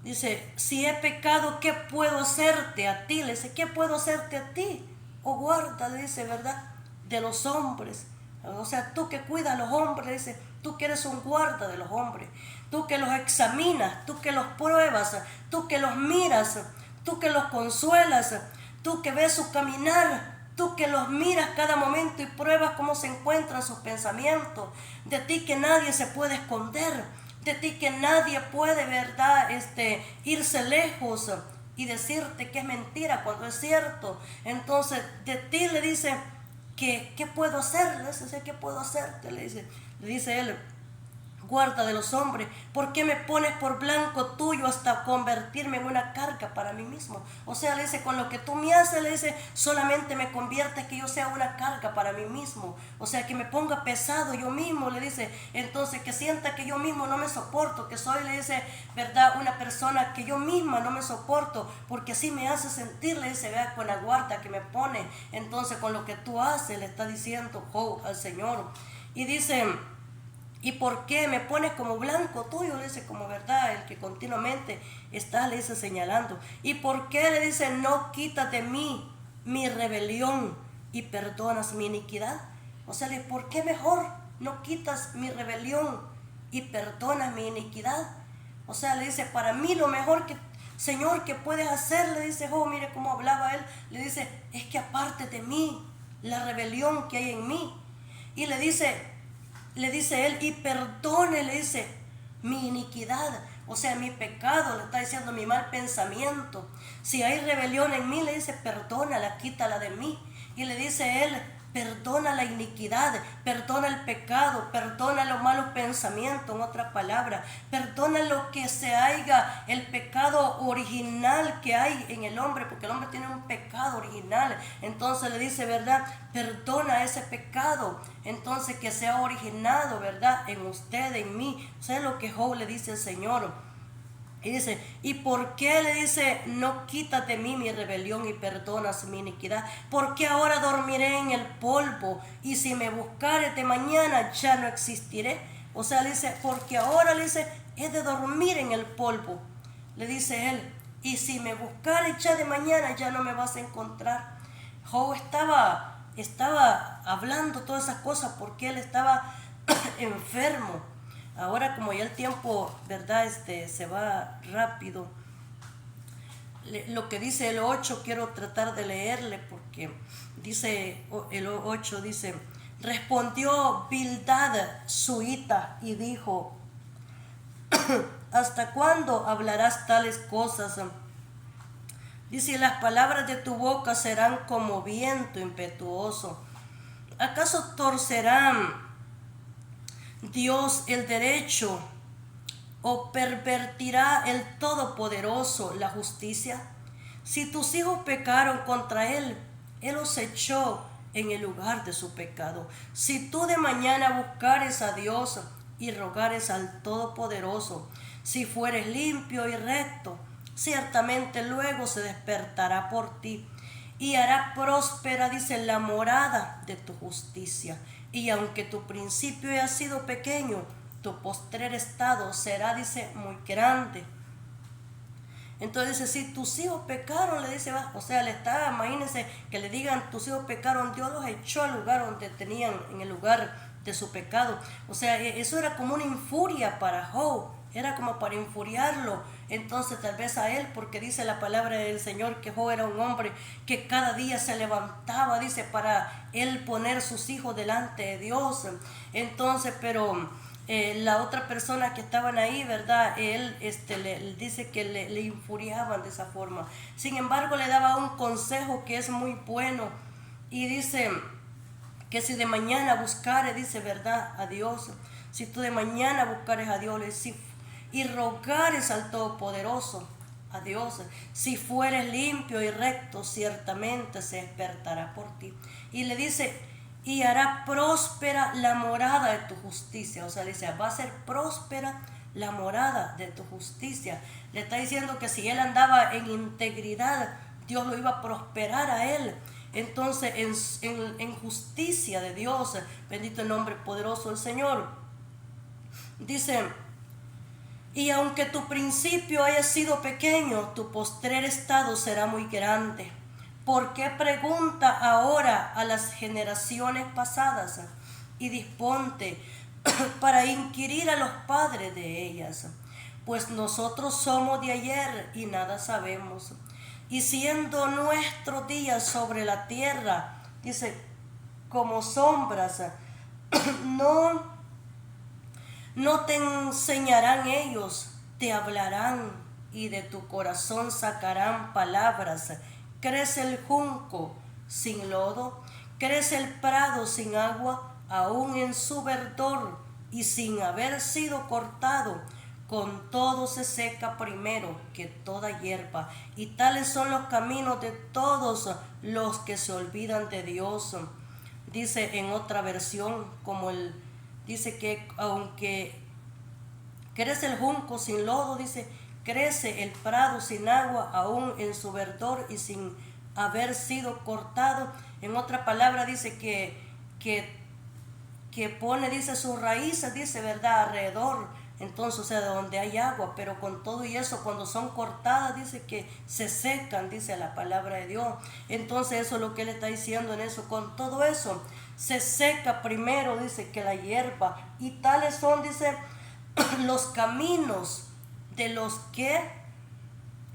Dice, si he pecado, ¿qué puedo hacerte a ti? Le dice, ¿qué puedo hacerte a ti? O guarda, le dice, ¿verdad?, de los hombres. O sea, tú que cuidas a los hombres, dice, tú que eres un guarda de los hombres, tú que los examinas, tú que los pruebas, tú que los miras, tú que los consuelas, tú que ves su caminar, tú que los miras cada momento y pruebas cómo se encuentran sus pensamientos. De ti que nadie se puede esconder, de ti que nadie puede, ¿verdad?, irse lejos y decirte que es mentira cuando es cierto. Entonces, de ti le dice, ¿qué puedo hacer? Le dice, ¿qué puedo hacerte? Le dice él, guarda de los hombres, ¿por qué me pones por blanco tuyo hasta convertirme en una carga para mí mismo? O sea, le dice, con lo que tú me haces, le dice, solamente me conviertes que yo sea una carga para mí mismo. O sea, que me ponga pesado yo mismo, le dice. Entonces, que sienta que yo mismo no me soporto, que soy, le dice, ¿verdad?, una persona que yo misma no me soporto, porque así me hace sentir, le dice, vea, con la guarda que me pone. Entonces, con lo que tú haces, le está diciendo Job al Señor. Y dice, ¿y por qué me pones como blanco tuyo? Le dice, como, ¿verdad?, el que continuamente está, le dice, señalando. ¿Y por qué? Le dice, no quitas de mí mi rebelión y perdonas mi iniquidad. O sea, ¿por qué mejor no quitas mi rebelión y perdonas mi iniquidad? O sea, le dice, para mí lo mejor que, Señor, que puedes hacer, le dice, oh, mire cómo hablaba él, le dice, es que aparte de mí la rebelión que hay en mí. Y le dice él, y perdone, le dice, mi iniquidad, o sea, mi pecado, le está diciendo, mi mal pensamiento. Si hay rebelión en mí, le dice, perdónala, quítala de mí. Y le dice él, perdona la iniquidad, perdona el pecado, perdona los malos pensamientos, en otras palabras, perdona lo que se haya, el pecado original que hay en el hombre, porque el hombre tiene un pecado original. Entonces le dice, ¿verdad?, perdona ese pecado, entonces que se ha originado, ¿verdad?, en usted, en mí. O sea, lo que Job le dice al Señor. Y dice, ¿y por qué? Le dice, no quitas de mí mi rebelión y perdonas mi iniquidad? Porque ahora dormiré en el polvo, y si me buscares de mañana ya no existiré. O sea, le dice, porque ahora, le dice, he de dormir en el polvo. Le dice él, y si me buscares ya de mañana ya no me vas a encontrar. Job estaba hablando todas esas cosas porque él estaba enfermo. Ahora, como ya el tiempo, ¿verdad?, se va rápido. lo que dice el 8, quiero tratar de leerle porque dice el 8, dice, respondió Bildad suita y dijo, ¿hasta cuándo hablarás tales cosas? Dice, las palabras de tu boca serán como viento impetuoso. ¿Acaso torcerán Dios el derecho o pervertirá el Todopoderoso la justicia? Si tus hijos pecaron contra Él, Él los echó en el lugar de su pecado. Si tú de mañana buscares a Dios y rogares al Todopoderoso, si fueres limpio y recto, ciertamente luego se despertará por ti y hará próspera, dice, la morada de tu justicia. Y aunque tu principio haya sido pequeño, tu postrer estado será, dice, muy grande. Entonces dice, si tus hijos pecaron, le dice, o sea, le está, imagínense que le digan, tus hijos pecaron, Dios los echó al lugar donde tenían, en el lugar de su pecado. O sea, eso era como una infuria para Job, era como para infuriarlo. Entonces tal vez a él, porque dice la palabra del Señor que Job era un hombre que cada día se levantaba, dice, para él poner sus hijos delante de Dios. Entonces, pero la otra persona que estaban ahí, ¿verdad? Él le dice que le infuriaban de esa forma. Sin embargo, le daba un consejo que es muy bueno y dice que si de mañana buscares, dice, ¿verdad?, a Dios, si tú de mañana buscares a Dios y rogares al Todopoderoso, a Dios, si fueres limpio y recto, ciertamente se despertará por ti. Y le dice, y hará próspera la morada de tu justicia. O sea, le dice, va a ser próspera la morada de tu justicia. Le está diciendo que si él andaba en integridad, Dios lo iba a prosperar a él. Entonces, en justicia de Dios, bendito el nombre poderoso del Señor. Dice, y aunque tu principio haya sido pequeño, tu postrer estado será muy grande. ¿Por qué pregunta ahora a las generaciones pasadas y disponte para inquirir a los padres de ellas? Pues nosotros somos de ayer y nada sabemos. Y siendo nuestros días sobre la tierra, dice, como sombras, no te enseñarán ellos, te hablarán y de tu corazón sacarán palabras. Crece el junco sin lodo, crece el prado sin agua, aún en su verdor y sin haber sido cortado. Con todo se seca primero que toda hierba, y tales son los caminos de todos los que se olvidan de Dios. Dice en otra versión, dice que aunque crece el junco sin lodo, dice, crece el prado sin agua, aún en su verdor y sin haber sido cortado. En otra palabra dice que pone, dice, sus raíces, dice, ¿verdad?, alrededor. Entonces, o sea, de donde hay agua, pero con todo y eso, cuando son cortadas, dice que se secan, dice la palabra de Dios. Entonces, eso es lo que él está diciendo en eso. Con todo eso, se seca primero, dice, que la hierba. Y tales son, dice, los caminos de los que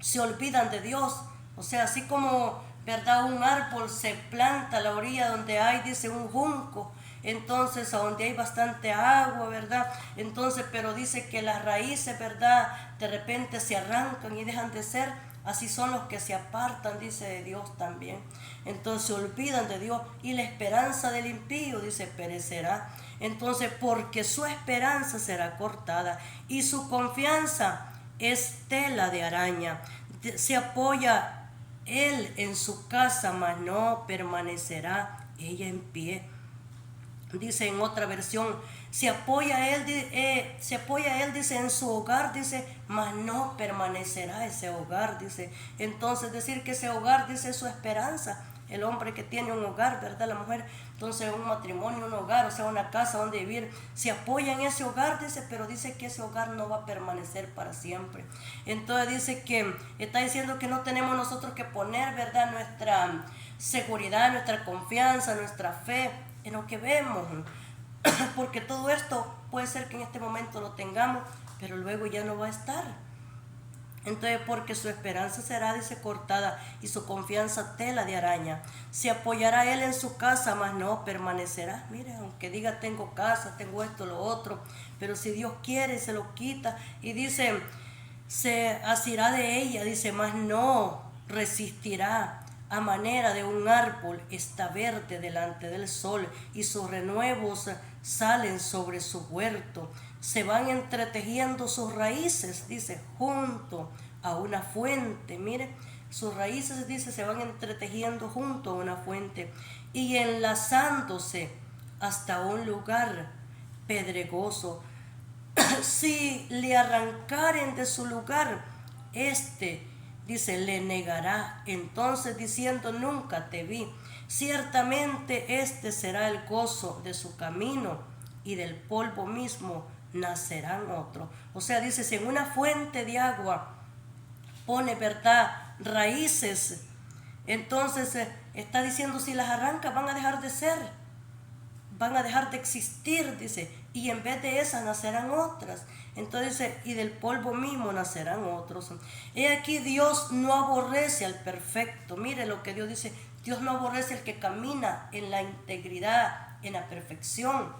se olvidan de Dios. O sea, así como, ¿verdad?, un árbol se planta a la orilla donde hay, dice, un junco, entonces a donde hay bastante agua, ¿verdad? Entonces, pero dice que las raíces, ¿verdad?, de repente se arrancan y dejan de ser. Así son los que se apartan, dice, de Dios también. Entonces se olvidan de Dios, y la esperanza del impío, dice, perecerá. Entonces, porque su esperanza será cortada y su confianza es tela de araña. Se apoya él en su casa, mas no permanecerá ella en pie. Dice en otra versión, se apoya él, dice, en su hogar, dice, mas no permanecerá ese hogar, dice. Entonces decir que ese hogar, dice, es su esperanza. El hombre que tiene un hogar, ¿verdad?, la mujer, entonces un matrimonio, un hogar, o sea, una casa donde vivir, se apoya en ese hogar, dice, pero dice que ese hogar no va a permanecer para siempre. Entonces dice que, está diciendo que no tenemos nosotros que poner, ¿verdad?, nuestra seguridad, nuestra confianza, nuestra fe en lo que vemos, porque todo esto puede ser que en este momento lo tengamos, pero luego ya no va a estar. Entonces, porque su esperanza será, dice, cortada, y su confianza tela de araña. Se apoyará él en su casa, mas no permanecerá. Mire, aunque diga tengo casa, tengo esto, lo otro, pero si Dios quiere, se lo quita. Y dice, se asirá de ella, dice, mas no resistirá. A manera de un árbol está verde delante del sol, y sus renuevos salen sobre su huerto. Se van entretejiendo sus raíces, dice, junto a una fuente. Mire, sus raíces, dice, se van entretejiendo junto a una fuente y enlazándose hasta un lugar pedregoso. Si le arrancaren de su lugar, dice, le negará, entonces diciendo, nunca te vi. Ciertamente será el gozo de su camino, y del polvo mismo nacerán otros. O sea, dice, si en una fuente de agua pone, ¿verdad?, raíces, entonces está diciendo, si las arranca van a dejar de ser, van a dejar de existir, dice, y en vez de esas nacerán otras. Entonces dice, y del polvo mismo nacerán otros. He aquí, Dios no aborrece al perfecto. Mire lo que Dios dice, Dios no aborrece al que camina en la integridad, en la perfección.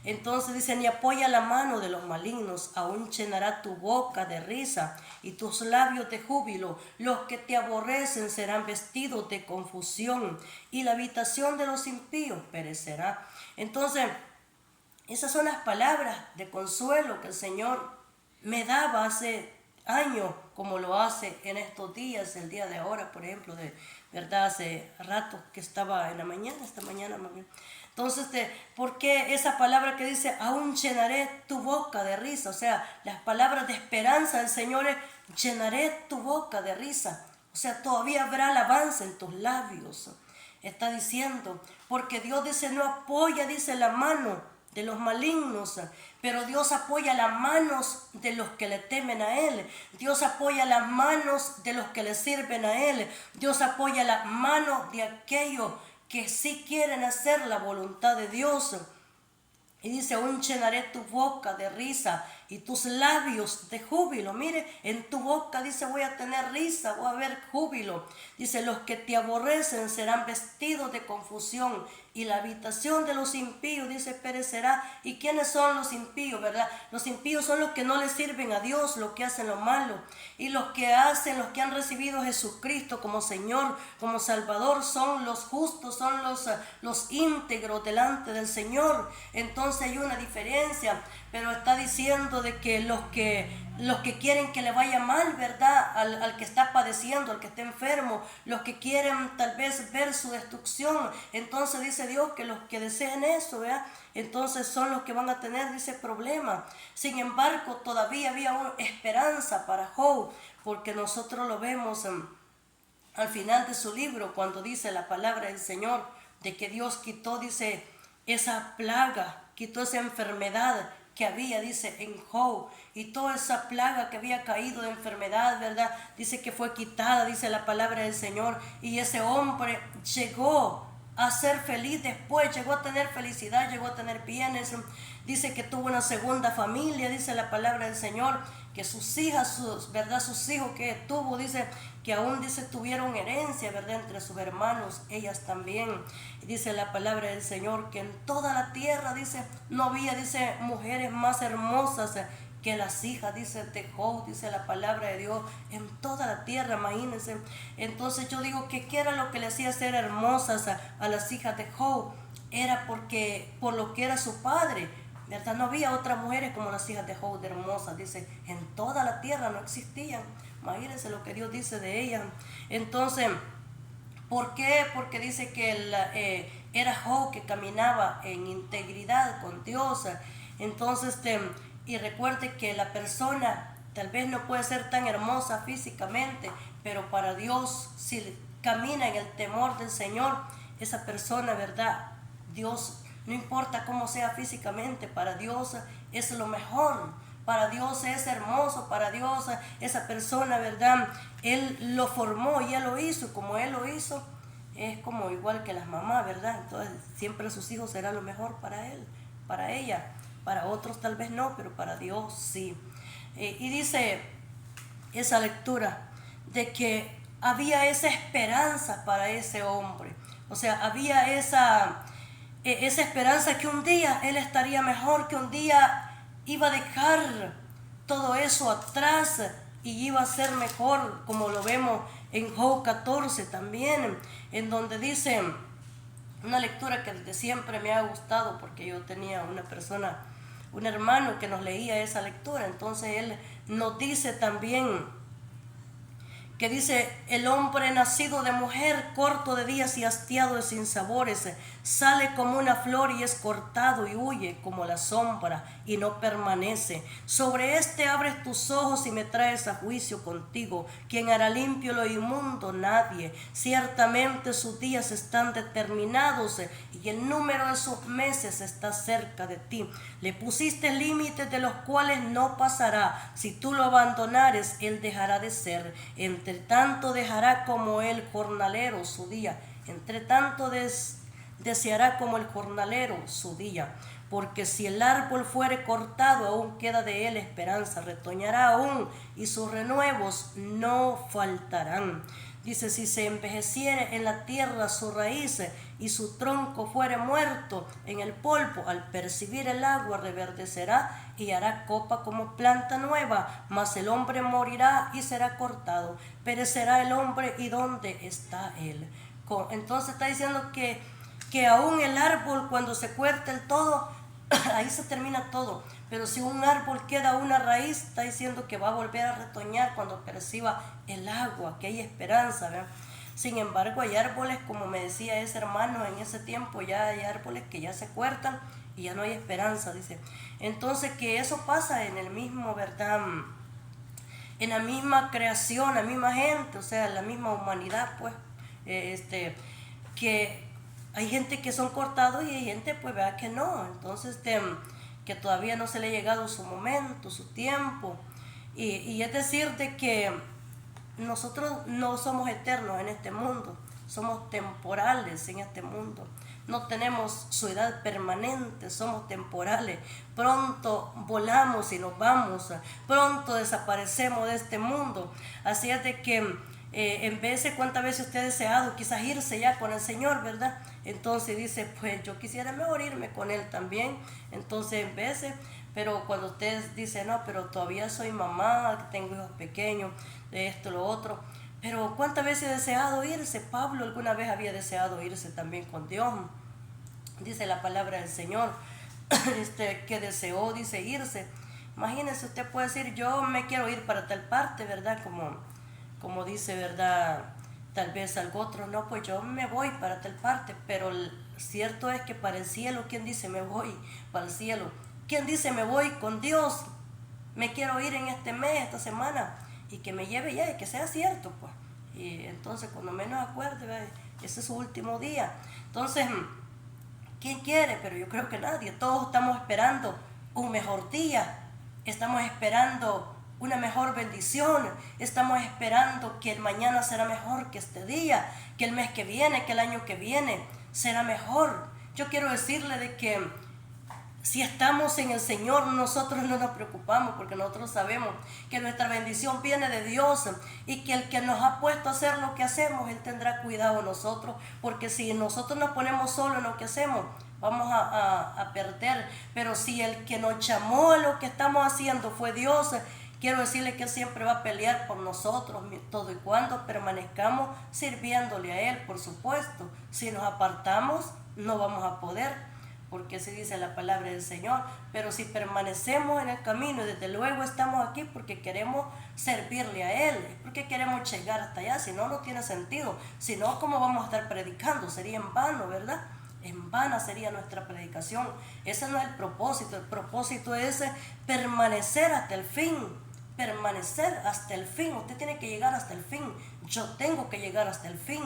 Entonces dice, ni apoya la mano de los malignos, aún llenará tu boca de risa y tus labios de júbilo. Los que te aborrecen serán vestidos de confusión, y la habitación de los impíos perecerá. Entonces, esas son las palabras de consuelo que el Señor me daba hace años, como lo hace en estos días, el día de ahora, por ejemplo, de verdad, hace rato que estaba en la mañana, esta mañana más bien. Entonces, ¿por qué esa palabra que dice, aún llenaré tu boca de risa? O sea, las palabras de esperanza del Señor es, llenaré tu boca de risa. O sea, todavía habrá alabanza en tus labios. Está diciendo, porque Dios dice, no apoya, dice, la mano de los malignos, pero Dios apoya las manos de los que le temen a Él. Dios apoya las manos de los que le sirven a Él. Dios apoya las manos de aquellos que sí quieren hacer la voluntad de Dios. Y dice, aún llenaré tu boca de risa y tus labios de júbilo. Mire, en tu boca, dice, voy a tener risa, voy a ver júbilo. Dice, los que te aborrecen serán vestidos de confusión, y la habitación de los impíos, dice, perecerá. ¿Y quiénes son los impíos, verdad? Los impíos son los que no le sirven a Dios, los que hacen lo malo. Y los que han recibido a Jesucristo como Señor, como Salvador, son los justos, son los íntegros delante del Señor. Entonces hay una diferencia, pero está diciendo de que los que quieren que le vaya mal, ¿verdad?, al que está padeciendo, al que está enfermo, los que quieren tal vez ver su destrucción, entonces dice Dios que los que deseen eso, ¿verdad?, entonces son los que van a tener, dice, problemas. Sin embargo, todavía había una esperanza para Job, porque nosotros lo vemos al final de su libro, cuando dice la palabra del Señor, de que Dios quitó, dice, esa plaga, quitó esa enfermedad que había, dice, en Job, y toda esa plaga que había caído de enfermedad, ¿verdad?, dice que fue quitada, dice la palabra del Señor, y ese hombre llegó a ser feliz después, llegó a tener felicidad, llegó a tener bienes. Dice que tuvo una segunda familia, dice la palabra del Señor, que sus hijas, sus hijos que tuvo, dice que aún, dice, tuvieron herencia, ¿verdad?, entre sus hermanos, ellas también. Y dice la palabra del Señor que en toda la tierra, dice, no había, dice, mujeres más hermosas que las hijas, dice, de Job, dice la palabra de Dios, en toda la tierra, imagínense. Entonces yo digo que qué era lo que le hacía ser hermosas a las hijas de Job, era por lo que era su padre, ¿verdad? No había otras mujeres como las hijas de Job de hermosas, dice, en toda la tierra no existían. Imagínense lo que Dios dice de ellas. Entonces, ¿por qué? Porque dice que era Job que caminaba en integridad con Dios. Entonces, y recuerde que la persona tal vez no puede ser tan hermosa físicamente, pero para Dios, si camina en el temor del Señor, esa persona, ¿verdad?, Dios, no importa cómo sea físicamente, para Dios es lo mejor. Para Dios es hermoso, para Dios esa persona, ¿verdad?, Él lo formó y Él lo hizo, como Él lo hizo, es como igual que las mamás, ¿verdad? Entonces siempre sus hijos será lo mejor para él, para ella. Para otros tal vez no, pero para Dios sí. Y dice, esa lectura de que había esa esperanza para ese hombre. O sea, había esa esperanza que un día él estaría mejor, que un día iba a dejar todo eso atrás y iba a ser mejor, como lo vemos en Job 14 también, en donde dice una lectura que desde siempre me ha gustado, porque yo tenía una persona, un hermano que nos leía esa lectura. Entonces él nos dice también, que dice: el hombre nacido de mujer, corto de días y hastiado de sinsabores, sale como una flor y es cortado y huye como la sombra y no permanece. Sobre este abres tus ojos y me traes a juicio contigo. ¿Quién hará limpio lo inmundo? Nadie. Ciertamente sus días están determinados y el número de sus meses está cerca de ti. Le pusiste límites de los cuales no pasará. Si tú lo abandonares, él dejará de ser. Entre tanto dejará como el jornalero su día. Entre tanto deseará como el jornalero su día. Porque si el árbol fuere cortado, aún queda de él esperanza. Retoñará aún y sus renuevos no faltarán. Dice: si se envejeciere en la tierra su raíz y su tronco fuere muerto en el polvo, al percibir el agua reverdecerá y hará copa como planta nueva. Mas el hombre morirá y será cortado. Perecerá el hombre, ¿y dónde está él? Entonces está diciendo que aún el árbol, cuando se corta el todo, ahí se termina todo. Pero si un árbol queda una raíz, está diciendo que va a volver a retoñar cuando perciba el agua, que hay esperanza, ¿verdad? Sin embargo, hay árboles, como me decía ese hermano en ese tiempo, ya hay árboles que ya se cortan y ya no hay esperanza, dice. Entonces, que eso pasa en el mismo, ¿verdad?, en la misma creación, la misma gente, o sea, la misma humanidad, pues, que hay gente que son cortados y hay gente, pues, vea que no. Entonces, que todavía no se le ha llegado su momento, su tiempo. Y es decir, de que nosotros no somos eternos en este mundo, somos temporales en este mundo. No tenemos su edad permanente, somos temporales. Pronto volamos y nos vamos, pronto desaparecemos de este mundo. Así es de que en vez de cuántas veces usted ha deseado quizás irse ya con el Señor, ¿verdad? Entonces dice: pues yo quisiera mejor irme con Él también. Entonces en veces, pero cuando usted dice: no, pero todavía soy mamá, tengo hijos pequeños, de esto, lo otro. Pero ¿cuántas veces ha deseado irse? Pablo alguna vez había deseado irse también con Dios. Dice la palabra del Señor que deseó, dice, irse. Imagínese, usted puede decir: yo me quiero ir para tal parte, ¿verdad? Como dice, ¿verdad? Tal vez algo otro: no, pues yo me voy para tal parte. Pero cierto es que para el cielo, ¿quién dice me voy para el cielo? ¿Quién dice me voy con Dios? Me quiero ir en este mes, esta semana, y que me lleve ya, y que sea cierto, pues. Y entonces, cuando menos acuerde, ¿verdad?, ese es su último día. Entonces, ¿quién quiere? Pero yo creo que nadie. Todos estamos esperando un mejor día. Estamos esperando una mejor bendición. Estamos esperando que el mañana será mejor que este día, que el mes que viene, que el año que viene será mejor. Yo quiero decirle de que si estamos en el Señor, nosotros no nos preocupamos, porque nosotros sabemos que nuestra bendición viene de Dios y que el que nos ha puesto a hacer lo que hacemos, Él tendrá cuidado de nosotros, porque si nosotros nos ponemos solos en lo que hacemos, vamos a perder. Pero si el que nos llamó a lo que estamos haciendo fue Dios, quiero decirle que Él siempre va a pelear por nosotros, todo y cuando permanezcamos sirviéndole a Él, por supuesto. Si nos apartamos, no vamos a poder, porque así dice la palabra del Señor. Pero si permanecemos en el camino, y desde luego estamos aquí porque queremos servirle a Él, porque queremos llegar hasta allá. Si no, no tiene sentido. Si no, ¿cómo vamos a estar predicando? Sería en vano, ¿verdad? En vana sería nuestra predicación. Ese no es el propósito. El propósito es permanecer hasta el fin. Permanecer hasta el fin. Usted tiene que llegar hasta el fin. Yo tengo que llegar hasta el fin,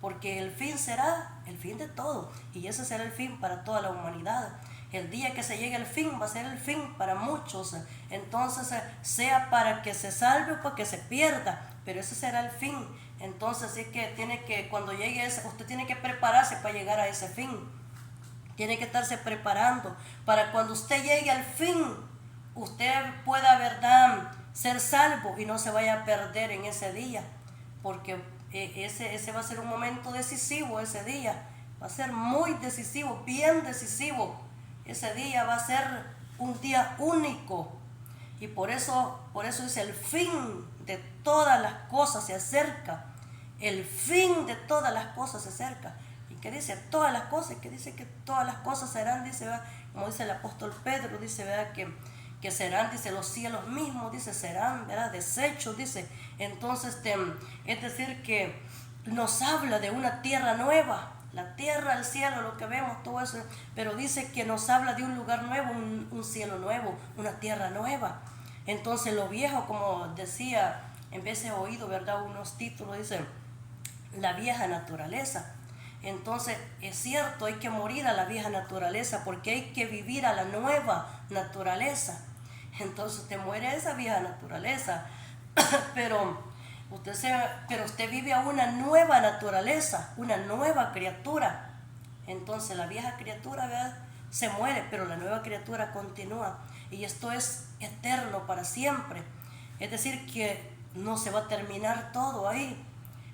porque el fin será el fin de todo, y ese será el fin para toda la humanidad. El día que se llegue al fin va a ser el fin para muchos. Entonces, sea para que se salve o para que se pierda, pero ese será el fin. Entonces, sí que cuando llegue ese, usted tiene que prepararse para llegar a ese fin. Tiene que estarse preparando para cuando usted llegue al fin, usted pueda, ¿verdad?, ser salvo y no se vaya a perder en ese día, porque ese va a ser un momento decisivo. Ese día va a ser muy decisivo, bien decisivo. Ese día va a ser un día único, y por eso dice: el fin de todas las cosas se acerca. El fin de todas las cosas se acerca. Y que dice todas las cosas, que dice que todas las cosas serán, dice, ¿verdad? Como dice el apóstol Pedro, dice, ¿verdad? Que serán, dice, los cielos mismos, dice, serán, ¿verdad? Desechos, dice. Entonces, es decir, que nos habla de una tierra nueva. La tierra, el cielo, lo que vemos, todo eso, pero dice que nos habla de un lugar nuevo, un cielo nuevo, una tierra nueva. Entonces lo viejo, como decía, en vez de oído, ¿verdad? Unos títulos, dice, la vieja naturaleza. Entonces es cierto, hay que morir a la vieja naturaleza, porque hay que vivir a la nueva naturaleza. Entonces te muere esa vieja naturaleza, pero usted vive a una nueva naturaleza, una nueva criatura. Entonces la vieja criatura, ¿verdad?, se muere, pero la nueva criatura continúa, y esto es eterno para siempre. Es decir, que no se va a terminar todo ahí.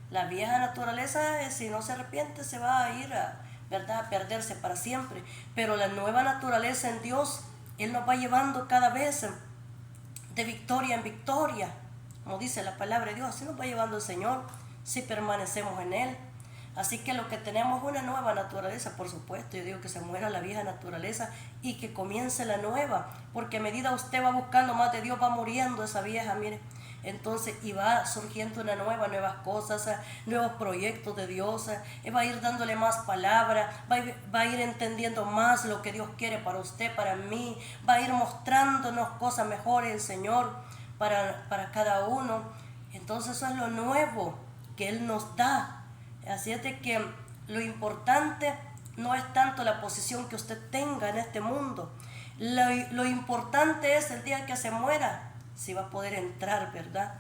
La vieja naturaleza, si no se arrepiente, se va a ir ¿verdad?, a perderse para siempre. Pero la nueva naturaleza en Dios, Él nos va llevando cada vez de victoria en victoria. Como dice la palabra de Dios, así nos va llevando el Señor si permanecemos en Él. Así que lo que tenemos es una nueva naturaleza, por supuesto. Yo digo que se muera la vieja naturaleza y que comience la nueva, porque a medida usted va buscando más de Dios, va muriendo esa vieja, mire. Entonces, y va surgiendo una nuevas cosas, nuevos proyectos de Dios, va a ir dándole más palabra, va a ir entendiendo más lo que Dios quiere para usted, para mí, va a ir mostrándonos cosas mejores el Señor para cada uno. Entonces eso es lo nuevo que Él nos da. Así es de que lo importante no es tanto la posición que usted tenga en este mundo. Lo importante es el día que se muera, si va a poder entrar, ¿verdad?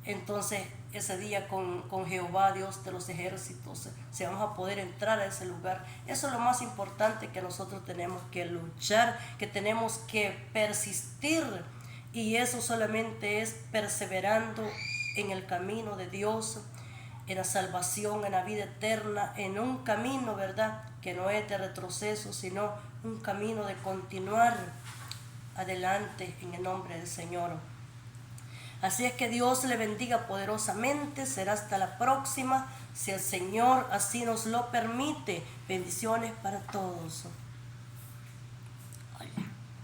Entonces ese día con Jehová, Dios de los ejércitos, si vamos a poder entrar a ese lugar. Eso es lo más importante que nosotros tenemos que luchar, que tenemos que persistir. Y eso solamente es perseverando en el camino de Dios, en la salvación, en la vida eterna, en un camino, ¿verdad?, que no es de retroceso, sino un camino de continuar adelante en el nombre del Señor. Así es que Dios le bendiga poderosamente. Será hasta la próxima, si el Señor así nos lo permite. Bendiciones para todos.